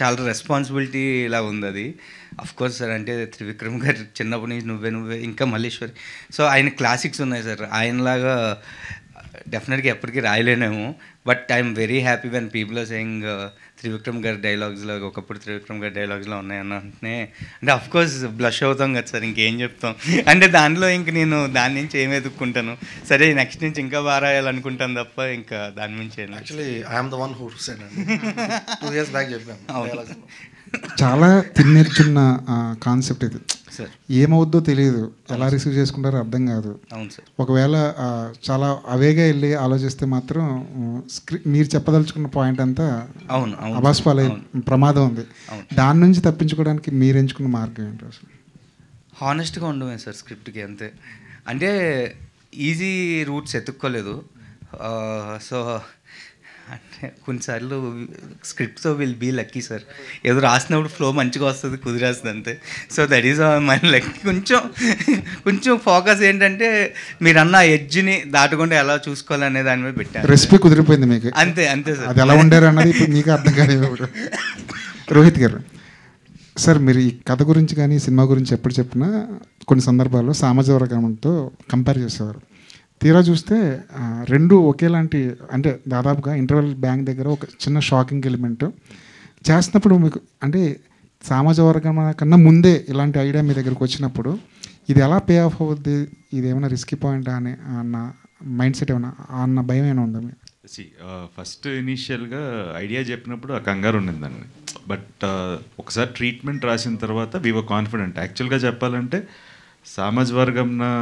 చాలా రెస్పాన్సిబిలిటీ ఇలా ఉంది అది. అఫ్ కోర్స్ సార్, అంటే త్రివిక్రమ్ గారు చిన్నప్పటి నుంచి నువ్వే ఇంకా మల్లేశ్వరి, సో ఆయన క్లాసిక్స్ ఉన్నాయి సార్. ఆయనలాగా డెఫినెట్గా ఎప్పటికీ రాయలేనేమో, but I'm very happy when people are saying Trivikram గారి డైలాగ్స్లో ఒకప్పుడు త్రివిక్రమ్ గారి డైలాగ్స్లో ఉన్నాయన్న అంటే అఫ్ కోర్స్ బ్లష్ అవుతాం కదా సార్, ఇంకేం చెప్తాం. అంటే దానిలో ఇంక నేను దాని నుంచి ఏమి ఎదుక్కుంటాను, సరే నెక్స్ట్ నుంచి ఇంకా బాగా రాయాలనుకుంటాను తప్ప ఇంకా దాని నుంచి.
Actually I'm the one who said అండి, 2 years బ్యాక్ చెప్పాను.
చాలా తిన్నేర్చున్న కాన్సెప్ట్ ఇది. ఏమవుద్దో తెలియదు, ఎలా రిసీవ్ చేసుకుంటారో అర్థం కాదు. ఒకవేళ చాలా అవేగా వెళ్ళి ఆలోచిస్తే మాత్రం మీరు చెప్పదలుచుకున్న పాయింట్ అంతా అబాస్పాలే ప్రమాదం ఉంది. దాని నుంచి తప్పించుకోవడానికి మీరు ఎంచుకున్న మార్గం ఏంటి అసలు?
హానెస్ట్గా ఉండమే సార్ స్క్రిప్ట్కి, అంతే. అంటే ఈజీ రూట్స్ ఎత్తుక్కోలేదు. సో అంటే కొన్నిసార్లు స్క్రిప్ట్తో విల్ బీ లక్కీ సార్. ఏదో రాసినప్పుడు ఫ్లో మంచిగా వస్తుంది, కుదిరేస్తుంది అంతే. So that is my lucky. కొంచెం ఫోకస్ ఏంటంటే మీరు అన్న ఎడ్జ్ని దాటకుండా ఎలా చూసుకోవాలనే దాని మీద పెట్టాను.
రెసిపీ కుదిరిపోయింది మీకు,
అంతే సార్.
అది ఎలా ఉండారు అన్నది ఇప్పుడు మీకు అర్థం కాలేదు. రోహిత్ గారు సార్, మీరు ఈ కథ గురించి కానీ సినిమా గురించి ఎప్పుడు చెప్పినా కొన్ని సందర్భాల్లో సామాజిక వర్గంతో కంపేర్ చేసేవారు. తీరా చూస్తే రెండు ఒకేలాంటి, అంటే దాదాపుగా ఇంటర్వెల్ బ్యాంక్ దగ్గర ఒక చిన్న షాకింగ్ ఎలిమెంట్ చేస్తున్నప్పుడు మీకు అంటే సామాజిక వర్గం కన్నా ముందే ఇలాంటి ఐడియా మీ దగ్గరకు వచ్చినప్పుడు ఇది ఎలా పే ఆఫ్ అవుద్ది, ఇది ఏమైనా రిస్కీ పాయింట్ అని అన్న మైండ్ సెట్ ఏమైనా అన్న భయం ఏమైనా ఉందా మీకు?
ఫస్ట్ ఇనీషియల్గా ఐడియా చెప్పినప్పుడు ఆ కంగారు ఉండిందండి. బట్ ఒకసారి ట్రీట్మెంట్ రాసిన తర్వాత వీ వర్ కాన్ఫిడెంట్. యాక్చువల్గా చెప్పాలంటే సామాజిక వర్గం నా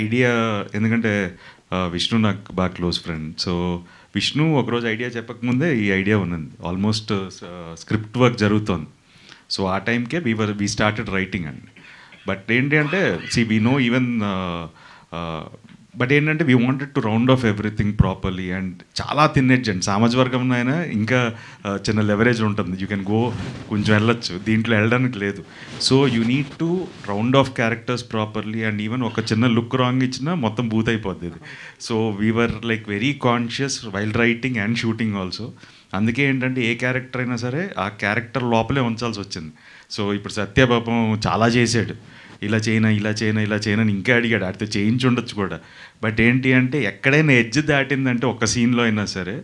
ఐడియా, ఎందుకంటే విష్ణు నాకు బాగా క్లోజ్ ఫ్రెండ్. సో విష్ణు ఒకరోజు ఐడియా చెప్పకముందే ఈ ఐడియా ఉన్నది. ఆల్మోస్ట్ స్క్రిప్ట్ వర్క్ జరుగుతోంది. సో ఆ టైంకే వీ స్టార్టెడ్ రైటింగ్ అండి. బట్ ఏంటి అంటే వీ నో ఈవెన్ బట్ ఏంటంటే we wanted to round of everything properly. And చాలా తిన్నెడ్జ్ అండి. సామాజిక వర్గంలో అయినా ఇంకా చిన్న లెవరేజ్ ఉంటుంది, యూ కెన్ గో కొంచెం వెళ్ళొచ్చు, దీంట్లో వెళ్ళడానికి లేదు. So you need to round of characters properly. And even ఒక చిన్న లుక్ రాంగ్ ఇచ్చినా మొత్తం బూత్ అయిపోద్ది ఇది. So we were like very conscious while writing and shooting also. అందుకే ఏంటంటే ఏ క్యారెక్టర్ అయినా సరే ఆ క్యారెక్టర్ లోపలే ఉంచాల్సి వచ్చింది. సో ఇప్పుడు సత్యపాపం చాలా చేశాడు, ఇలా చేయనా అని ఇంకా అడిగాడు, అడిగితే చేయించి ఉండొచ్చు కూడా. బట్ ఏంటి అంటే ఎక్కడైనా ఎడ్జ్ దాటిందంటే ఒక సీన్లో అయినా సరే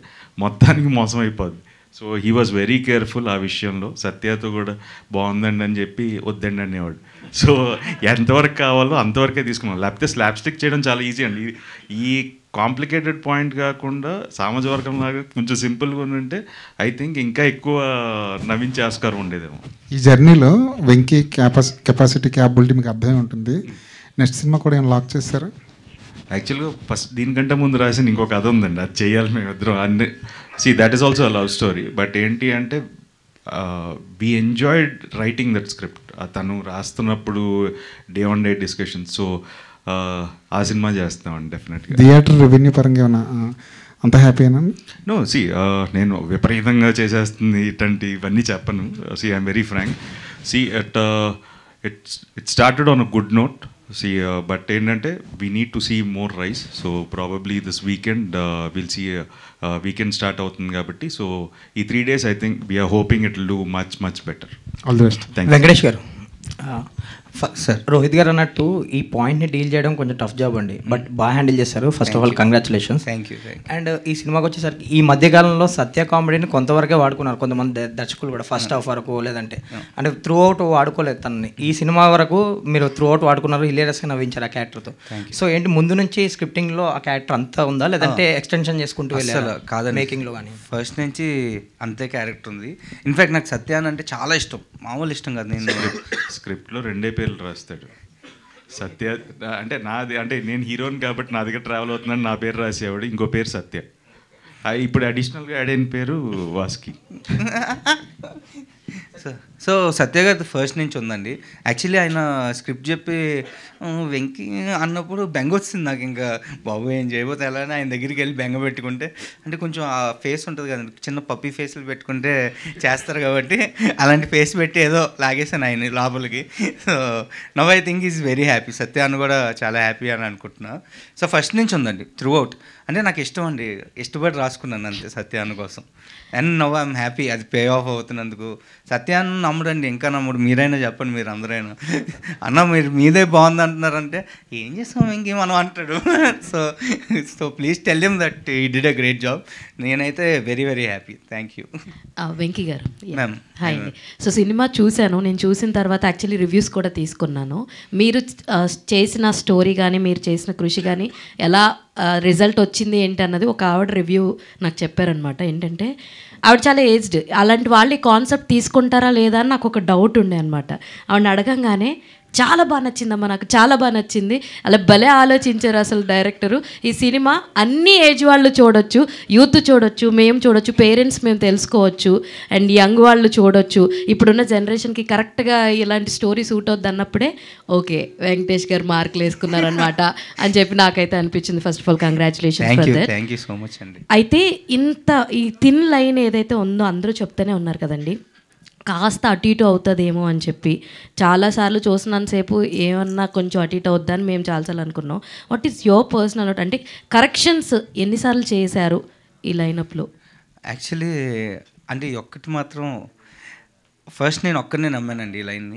మొత్తానికి మోసం అయిపోద్ది. So he was very careful ఆ విషయంలో. సత్యతో కూడా బాగుందండి అని చెప్పి వద్దండి అనేవాడు. సో ఎంతవరకు కావాలో అంతవరకే తీసుకున్నాం. లేకపోతే స్లాబ్ స్టిక్ చేయడం చాలా ఈజీ అండి. ఈ కాంప్లికేటెడ్ పాయింట్ కాకుండా సామాజిక వర్గం లాగా కొంచెం సింపుల్గా ఉంటే ఐ థింక్ ఇంకా ఎక్కువ నవ్వించే ఆస్కారం ఉండేదేమో.
ఈ జర్నీలో వెంకీ కెపాసిటీ క్యాపబిలిటీ మీకు అర్థమే ఉంటుంది. నెక్స్ట్ సినిమా కూడా ఏమైనా లాక్ చేస్తారా?
యాక్చువల్గా ఫస్ట్ దీనికంటే ముందు రాసిన ఇంకో కథ ఉందండి, అది చేయాలి మేము ఇద్దరం. అన్ని that is also a love story. But ఏంటి అంటే we enjoyed writing that script. తను రాస్తున్నప్పుడు day on day discussion. So ఆ సినిమా చేస్తామండి డెఫినెట్గా.
థియేటర్ రెవెన్యూ పరంగా ఏమన్నా అంత హ్యాపీనా?
నో నేను విపరీతంగా చేసేస్తుంది ఇవన్నీ చెప్పను. I'm very frank. It started on a good note. But ఏంటంటే we need to see more rise. So probably this weekend will see weekend start అవుతుంది కాబట్టి. సో ఈ 3 days I think we are hoping it will do much better.
All the best.
Venkatesh గారు, సార్ రోహిత్ గారు అన్నట్టు ఈ పాయింట్ని డీల్ చేయడం కొంచెం టఫ్ జాబ్ అండి, బట్ బాగా హ్యాండిల్ చేశారు. First of all congratulations.
Thank you.
And ఈ సినిమాకి వచ్చేసరికి ఈ మధ్యకాలంలో సత్య కామెడీని కొంతవరకే వాడుకున్నారు కొంతమంది దర్శకులు కూడా, ఫస్ట్ హాఫ్ వరకు లేదంటే అంటే త్రూ అవుట్ వాడుకోలేదు తనని. ఈ సినిమా వరకు మీరు త్రూ అవుట్ వాడుకున్నారు, హిలేరియస్గా నవ్వించారు ఆ క్యారెక్టర్తో. సో ఏంటి ముందు నుంచి స్క్రిప్టింగ్లో ఆ క్యారెక్టర్ అంతా ఉందా, లేదంటే ఎక్స్టెన్షన్ చేసుకుంటూ వెళ్ళారు
కాదు
మేకింగ్లో? కానీ
ఫస్ట్ నుంచి అంతే క్యారెక్టర్ ఉంది. ఇన్ఫ్యాక్ట్ నాకు సత్యాన్ అంటే చాలా ఇష్టం, మామూలు ఇష్టం కాదు. నేను
స్క్రిప్ట్లో 2 పేర్లు రాస్తాడు సత్య. అంటే నాది అంటే నేను హీరోని కాబట్టి నా దగ్గర ట్రావెల్ అవుతుందని నా పేరు రాసేవాడు, ఇంకో పేరు సత్య. ఇప్పుడు అడిషనల్గా యాడ్ అయిన పేరు వాస్కి.
సో సత్య గారి ఫస్ట్ నుంచి ఉందండి. యాక్చువల్లీ ఆయన స్క్రిప్ట్ చెప్పి వెంకీ అన్నప్పుడు బెంగ వచ్చింది నాకు. ఇంకా బాబు ఏం చేయబోతే ఎలా అని ఆయన దగ్గరికి వెళ్ళి బెంగ పెట్టుకుంటే, అంటే కొంచెం ఆ ఫేస్ ఉంటుంది కదండి, చిన్న పప్పీ ఫేస్లు పెట్టుకుంటే చేస్తారు కాబట్టి అలాంటి ఫేస్ పెట్టి ఏదో లాగేసాను ఆయన లోపలికి. So now I think is very happy. Satya అని కూడా చాలా హ్యాపీ అని అనుకుంటున్నా. సో ఫస్ట్ నుంచి ఉందండి త్రూ అవుట్. అంటే నాకు ఇష్టం అండి, ఇష్టపడి రాసుకున్నాను అంతే సత్యాన్ని కోసం. అండ్ నవ్ ఐఎమ్ హ్యాపీ అది పే ఆఫ్ అవుతున్నందుకు. సత్యాన్ని నమ్ముడండి, ఇంకా నమ్ముడు. మీరైనా చెప్పండి, మీరు అందరైనా అన్న మీరు మీదే బాగుంది అంటున్నారంటే ఏం చేస్తాం ఇంకేం మనం అంటాడు. So please tell him that ఈ డిడ్ అ గ్రేట్ జాబ్. నేనైతే very very happy. Thank you.
Venky గారు
మ్యామ్.
హాయ్ అండి. సో సినిమా చూశాను, నేను చూసిన తర్వాత యాక్చువల్లీ రివ్యూస్ కూడా తీసుకున్నాను. మీరు చేసిన స్టోరీ కానీ మీరు చేసిన కృషి కానీ ఎలా రిజల్ట్ వచ్చింది ఏంటి అన్నది ఒక ఆవిడ రివ్యూ నాకు చెప్పారనమాట. ఏంటంటే ఆవిడ చాలా ఏజ్డ్, అలాంటి వాళ్ళు ఈ కాన్సెప్ట్ తీసుకుంటారా లేదా అని నాకు ఒక డౌట్ ఉండే అనమాట. ఆవిడని అడగంగానే చాలా బాగా నచ్చిందమ్మా, నాకు చాలా బాగా నచ్చింది, అలా భలే ఆలోచించారు అసలు డైరెక్టరు. ఈ సినిమా అన్ని ఏజ్ వాళ్ళు చూడొచ్చు, యూత్ చూడొచ్చు, మేము చూడొచ్చు, పేరెంట్స్ మేము తెలుసుకోవచ్చు, అండ్ యంగ్ వాళ్ళు చూడొచ్చు. ఇప్పుడున్న జనరేషన్కి కరెక్ట్గా ఇలాంటి స్టోరీ సూట్ అవుద్ది అన్నప్పుడే ఓకే వెంకటేష్ గారు మార్కులు వేసుకున్నారనమాట అని చెప్పి నాకైతే అనిపించింది. First of all congratulations for that.
Thank you so much అండి.
అయితే ఇంత ఈ థిన్ లైన్ ఏదైతే ఉందో అందరూ చెప్తూనే ఉన్నారు కదండి, కాస్త అటు ఇటు అవుతుందేమో అని చెప్పి చాలాసార్లు చూసినంతసేపు ఏమన్నా కొంచెం అటు ఇటు అవుద్దని మేము చాలాసార్లు అనుకున్నాం. వాట్ ఈస్ యువర్ పర్సనల్ అంటే కరెక్షన్స్ ఎన్నిసార్లు చేశారు ఈ లైనప్లో?
యాక్చువల్లీ అంటే ఒక్కటి మాత్రం ఫస్ట్ నేను ఒక్కరినే నమ్మానండి ఈ లైన్.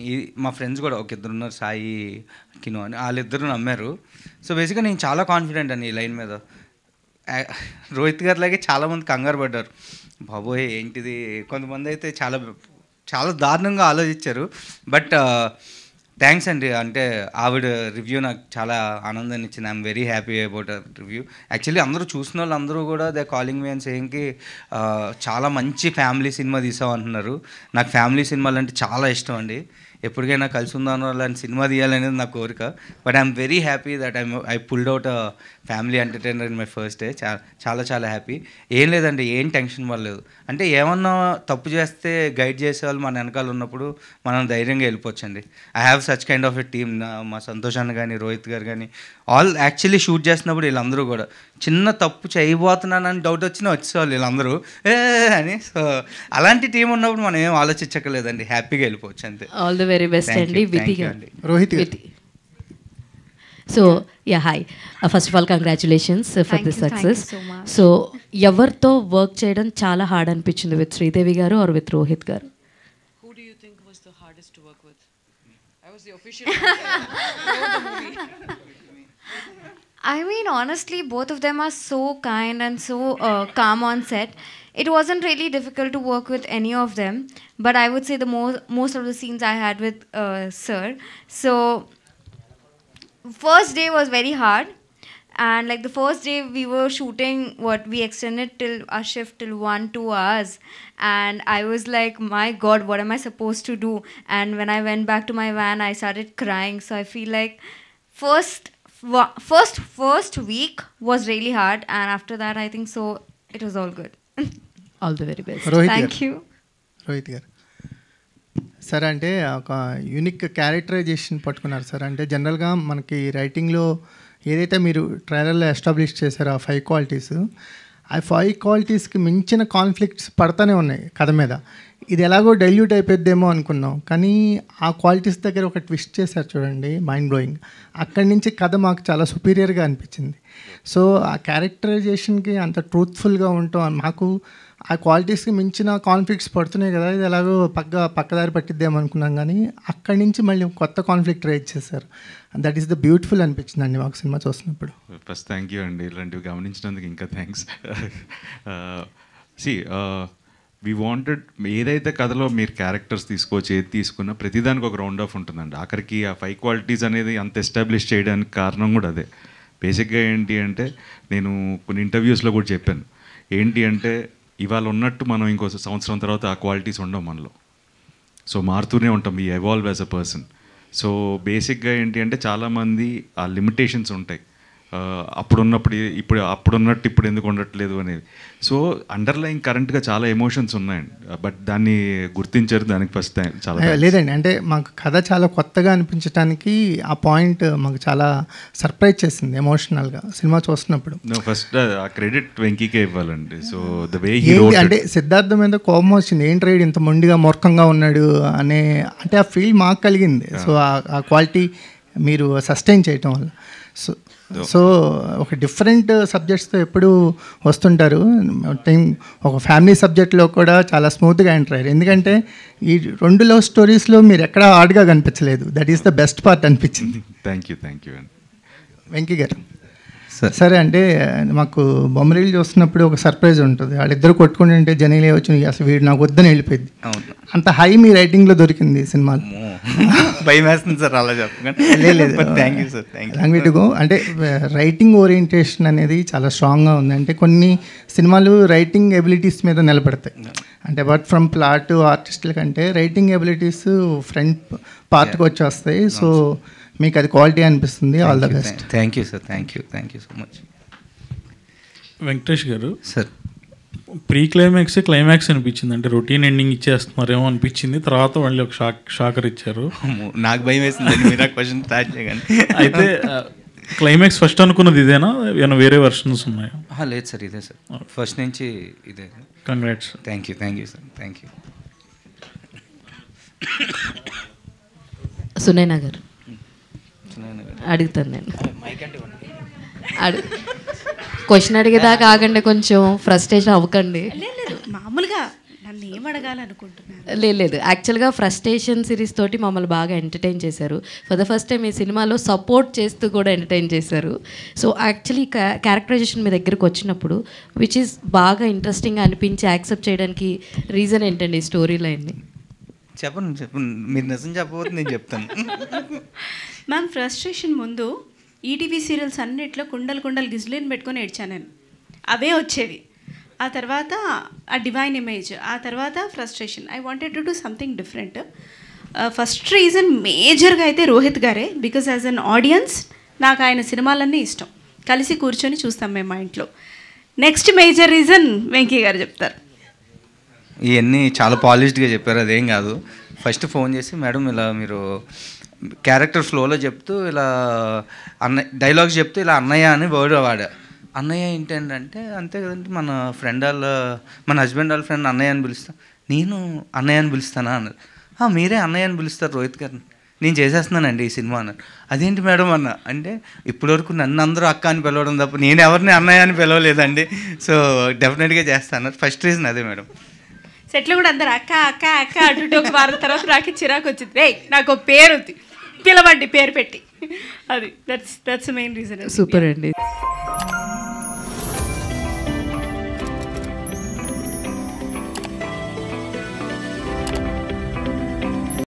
మా ఫ్రెండ్స్ కూడా ఒక ఇద్దరు ఉన్నారు, సాయి కిను అని, వాళ్ళిద్దరు నమ్మారు. సో బేసిక్గా నేను చాలా కాన్ఫిడెంట్ అండి ఈ లైన్ మీద. రోహిత్ గారి లాగే చాలామంది కంగారు పడ్డారు, బాబోయ్ ఏంటిది. కొంతమంది అయితే చాలా చాలా దారుణంగా ఆలోచించారు. బట్ థ్యాంక్స్ అండి, అంటే ఆవిడ రివ్యూ నాకు చాలా ఆనందాన్ని ఇచ్చింది. I'm very happy about review. Actually అందరూ చూసిన వాళ్ళు అందరూ కూడా దే కాలింగ్ మీ అండ్ సేయింగ్కి చాలా మంచి ఫ్యామిలీ సినిమా తీసావు అంటున్నారు. నాకు ఫ్యామిలీ సినిమాలు అంటే చాలా ఇష్టం అండి. ఎప్పటికైనా కలిసి ఉందానో అలాంటి సినిమా తీయాలనేది నా కోరిక. But I'm very happy that I pulled out a family entertainer in my first day. చాలా చాలా హ్యాపీ. ఏం లేదండి, ఏం టెన్షన్ పడలేదు. అంటే ఏమన్నా తప్పు చేస్తే గైడ్ చేసే వాళ్ళు మన వెనకాల ఉన్నప్పుడు మనం ధైర్యంగా వెళ్ళిపోవచ్చండి. I have such kind of a team. మా సంతోష్ అన్న కానీ, రోహిత్ గారు కానీ, ఆల్ యాక్చువల్లీ షూట్ చేసినప్పుడు వీళ్ళందరూ కూడా చిన్న తప్పు చేయబోతున్నానని డౌట్ వచ్చినా వచ్చేవాళ్ళు వీళ్ళందరూ అని. సో అలాంటి టీం ఉన్నప్పుడు మనం ఏం ఆలోచించక్కర్లేదండి, హ్యాపీగా వెళ్ళిపోవచ్చు అంతే.
ఆల్ ది వెరీ బెస్ట్ అండి. వితి
Rohit.
So yeah hi, first of all congratulations for this success. So ఎవరితో వర్క్ చేయడం చాలా హార్డ్ అనిపించింది, విత్ శ్రీదేవి గారు ఆర్ విత్ రోహిత్ గారు?
Who do you think was the hardest to work with? I was the official.
I mean, honestly, both of them are so kind and so calm on set. It wasn't really difficult to work with any of them, but I would say the most of the scenes I had with Sir. So, first day was very hard, and like the first day we were shooting, we extended till our shift till 1-2 hours, and I was like, my God, what am I supposed to do? And when I went back to my van, I started crying. So I feel like first week was really hard, and after that I think so it was all good.
All the very best.
Thank you.
Rohit గారు సార్, అంటే ఒక యూనిక్ క్యారెక్టరైజేషన్ పట్టుకున్నారు సార్. అంటే జనరల్గా మనకి రైటింగ్లో ఏదైతే మీరు ట్రైలర్లో ఎస్టాబ్లిష్ చేశారో ఆ 5 క్వాలిటీస్, ఆ 5 క్వాలిటీస్కి మించిన కాన్ఫ్లిక్ట్స్ పడతానే ఉన్నాయి కథ మీద. ఇది ఎలాగో డైల్యూట్ అయిపోద్దేమో అనుకున్నాం, కానీ ఆ క్వాలిటీస్ దగ్గర ఒక ట్విస్ట్ చేశారు చూడండి, మైండ్ బ్లోయింగ్. అక్కడి నుంచి కథ మాకు చాలా సుపీరియర్గా అనిపించింది. సో ఆ క్యారెక్టరైజేషన్కి అంత ట్రూత్ఫుల్గా ఉంటాం, మాకు ఆ క్వాలిటీస్కి మించిన కాన్ఫ్లిక్ట్స్ పడుతున్నాయి కదా, ఇది ఎలాగో పక్కదారి పట్టిద్దేమో అనుకున్నాం, కానీ అక్కడి నుంచి మళ్ళీ కొత్త కాన్ఫ్లిక్ట్ రైజ్ చేశారు. దట్ ఈస్ ద బ్యూటిఫుల్ అనిపించింది అండి మాకు సినిమా చూసినప్పుడు.
ఫస్ట్ థ్యాంక్ యూ అండి, ఇలాంటివి గమనించినందుకు ఇంకా థ్యాంక్స్. వీ వాంటెడ్ ఏదైతే కథలో మీరు క్యారెక్టర్స్ తీసుకోవచ్చు, ఏది తీసుకున్నా ప్రతిదానికి ఒక రౌండ్ ఆఫ్ ఉంటుందండి. ఆఖరికి ఆ 5 క్వాలిటీస్ అనేది అంత ఎస్టాబ్లిష్ చేయడానికి కారణం కూడా అదే. బేసిక్గా ఏంటి అంటే నేను కొన్ని ఇంటర్వ్యూస్లో కూడా చెప్పాను, ఏంటి అంటే ఇవాళ ఉన్నట్టు మనం ఇంకో సంవత్సరం తర్వాత ఆ క్వాలిటీస్ ఉండవు మనలో. సో మారుతూనే ఉంటాం, we evolve as a person. So బేసిక్గా ఏంటి అంటే చాలామంది ఆ లిమిటేషన్స్ ఉంటాయి, అప్పుడున్నట్టు ఇప్పుడు ఎందుకు ఉండట్లేదు అనేది. సో అండర్లైన్ కరెంట్గా చాలా ఎమోషన్స్ ఉన్నాయండి, బట్ దాన్ని గుర్తించారు. దానికి ఫస్ట్ టైం చాలా
లేదండి, అంటే మాకు కథ చాలా కొత్తగా అనిపించడానికి ఆ పాయింట్ మాకు చాలా సర్ప్రైజ్ చేసింది ఎమోషనల్గా సినిమా చూస్తున్నప్పుడు.
ఫస్ట్ ఆ క్రెడిట్ వెంకీకే ఇవ్వాలండి. సో ద వే
అంటే సిద్ధార్థ మీద కోపం వచ్చింది, ఏంటి రైడ్ ఇంత మొండిగా మూర్ఖంగా ఉన్నాడు అనే అంటే ఆ ఫీల్ మాకు కలిగింది. సో ఆ క్వాలిటీ మీరు సస్టైన్ చేయటం వల్ల. సో ఒక డిఫరెంట్ సబ్జెక్ట్స్తో ఎప్పుడు వస్తుంటారు. టైం ఒక ఫ్యామిలీ సబ్జెక్ట్లో కూడా చాలా స్మూత్గా ఎంటర్ అయ్యారు. ఎందుకంటే ఈ 2 లవ్ స్టోరీస్లో మీరు ఎక్కడ హార్డ్గా కనిపించలేదు. That is the best part అనిపించింది.
థ్యాంక్ యూ అండి.
వెంకీ గారు సరే, అంటే మాకు బొమ్మరీలు చూస్తున్నప్పుడు ఒక సర్ప్రైజ్ ఉంటుంది. వాళ్ళిద్దరు కొట్టుకుంటుంటే జనీలే వచ్చి అసలు వీడు నాకు వద్దని వెళ్ళిపోయింది. అంత హై మీ రైటింగ్లో దొరికింది సినిమాలో.
భయం వేస్తుంది సార్ అలా చెప్పండి.
లేదు,
thank you sir.
Language go అంటే రైటింగ్ ఓరియంటేషన్ అనేది చాలా స్ట్రాంగ్గా ఉంది. అంటే కొన్ని సినిమాలు రైటింగ్ ఎబిలిటీస్ మీద నిలబడతాయి. అంటే అపార్ట్ ఫ్రమ్ ప్లాట్ ఆర్టిస్టుల కంటే రైటింగ్ ఎబిలిటీస్ ఫ్రంట్ పార్ట్కి వచ్చి వస్తాయి. సో మీకు అది క్వాలిటీ అనిపిస్తుంది. All the best.
Thank you sir. Thank you so much.
Venkatesh గారు
సార్,
ప్రీ క్లైమాక్స్ అనిపించింది. అంటే రొటీన్ ఎండింగ్ ఇచ్చేస్తున్నారేమో అనిపించింది. తర్వాత వాళ్ళు ఒక షాకర్ ఇచ్చారు.
నాకు భయం వేసింది మీరు క్వశ్చన్ స్టార్ట్ చేయగానే.
అయితే క్లైమాక్స్ ఫస్ట్ అనుకున్నది ఇదేనా, ఏమైనా వేరే వర్షన్స్ ఉన్నాయా?
లేదు సార్, ఇదే సార్, ఫస్ట్ నుంచి ఇదే.
Congrats.
Thank you sir. Thank you.
Sunaina గారు అడుగుతాను నేను. క్వశ్చన్ అడిగేదాకా ఆగండి, కొంచెం ఫ్రస్ట్రేషన్ అవ్వకండి.
లేదు, మామూలుగా నన్ను ఏం అడగాలనుకుంటున్నాను.
లేదు, యాక్చువల్గా ఫ్రస్ట్రేషన్ సిరీస్ తోటి మమ్మల్ని బాగా ఎంటర్టైన్ చేశారు. ఫర్ ద ఫస్ట్ టైం ఈ సినిమాలో సపోర్ట్ చేస్తూ కూడా ఎంటర్టైన్ చేశారు. సో యాక్చువల్లీ క్యారెక్టరైజేషన్ మీ దగ్గరకు వచ్చినప్పుడు విచ్ ఈస్ బాగా ఇంట్రెస్టింగ్గా అనిపించి యాక్సెప్ట్ చేయడానికి రీజన్ ఏంటండి ఈ స్టోరీ లైన్ని?
చెప్పండి, మీరు నిజం చెప్పబోతే నేను చెప్తాను.
మ్యామ్, ఫ్రస్ట్రేషన్ ముందు ఈటీవీ సీరియల్స్ అన్నిట్లో కుండలు గిజ్లీని పెట్టుకొని ఏడ్చాను నేను. అవే వచ్చేవి. ఆ తర్వాత ఆ డివైన్ ఇమేజ్, ఆ తర్వాత frustration. I wanted to do something different. First reason మేజర్గా అయితే రోహిత్ గారే. బికాజ్ యాజ్ అన్ ఆడియన్స్ నాకు ఆయన సినిమాలన్నీ ఇష్టం. కలిసి కూర్చొని చూస్తాం మేము మా ఇంట్లో. నెక్స్ట్ మేజర్ రీజన్ వెంకీ గారు చెప్తారు.
ఇవన్నీ చాలా పాలిష్డ్గా చెప్పారు, అదేం కాదు. ఫస్ట్ ఫోన్ చేసి, మేడం ఇలా మీరు క్యారెక్టర్ ఫ్లోలో చెప్తూ ఇలా డైలాగ్స్ చెప్తూ ఇలా అన్నయ్య అని వర్డ్ వాడా. అన్నయ్య ఏంటంటే అంతే కదండి, మన హస్బెండ్ వాళ్ళ ఫ్రెండ్ అన్నయ్య అని పిలుస్తా. నేను అన్నయ్య అని పిలుస్తానా అన్నారు. మీరే అన్నయ్య అని పిలుస్తారు రోహిత్ గారిని, నేను చేసేస్తున్నానండి ఈ సినిమా అన్నారు. అదేంటి మేడం అన్న అంటే, ఇప్పటివరకు నన్ను అందరూ అక్క అని పిలవడం తప్ప నేను ఎవరిని అన్నయ్య అని పిలవలేదండి. సో డెఫినెట్గా చేస్తాను. ఫస్ట్ రీజన్ అదే మేడం.
సెట్లో కూడా అందరు అక్క అక్క అక్క అటు ఒక వారం తర్వాత నాకు చిరాకు వచ్చింది. రే, నాకు పేరు ఉంది, పిలవండి పేరు పెట్టి. అది దట్స్ మెయిన్ రీజన్.
సూపర్ అండి.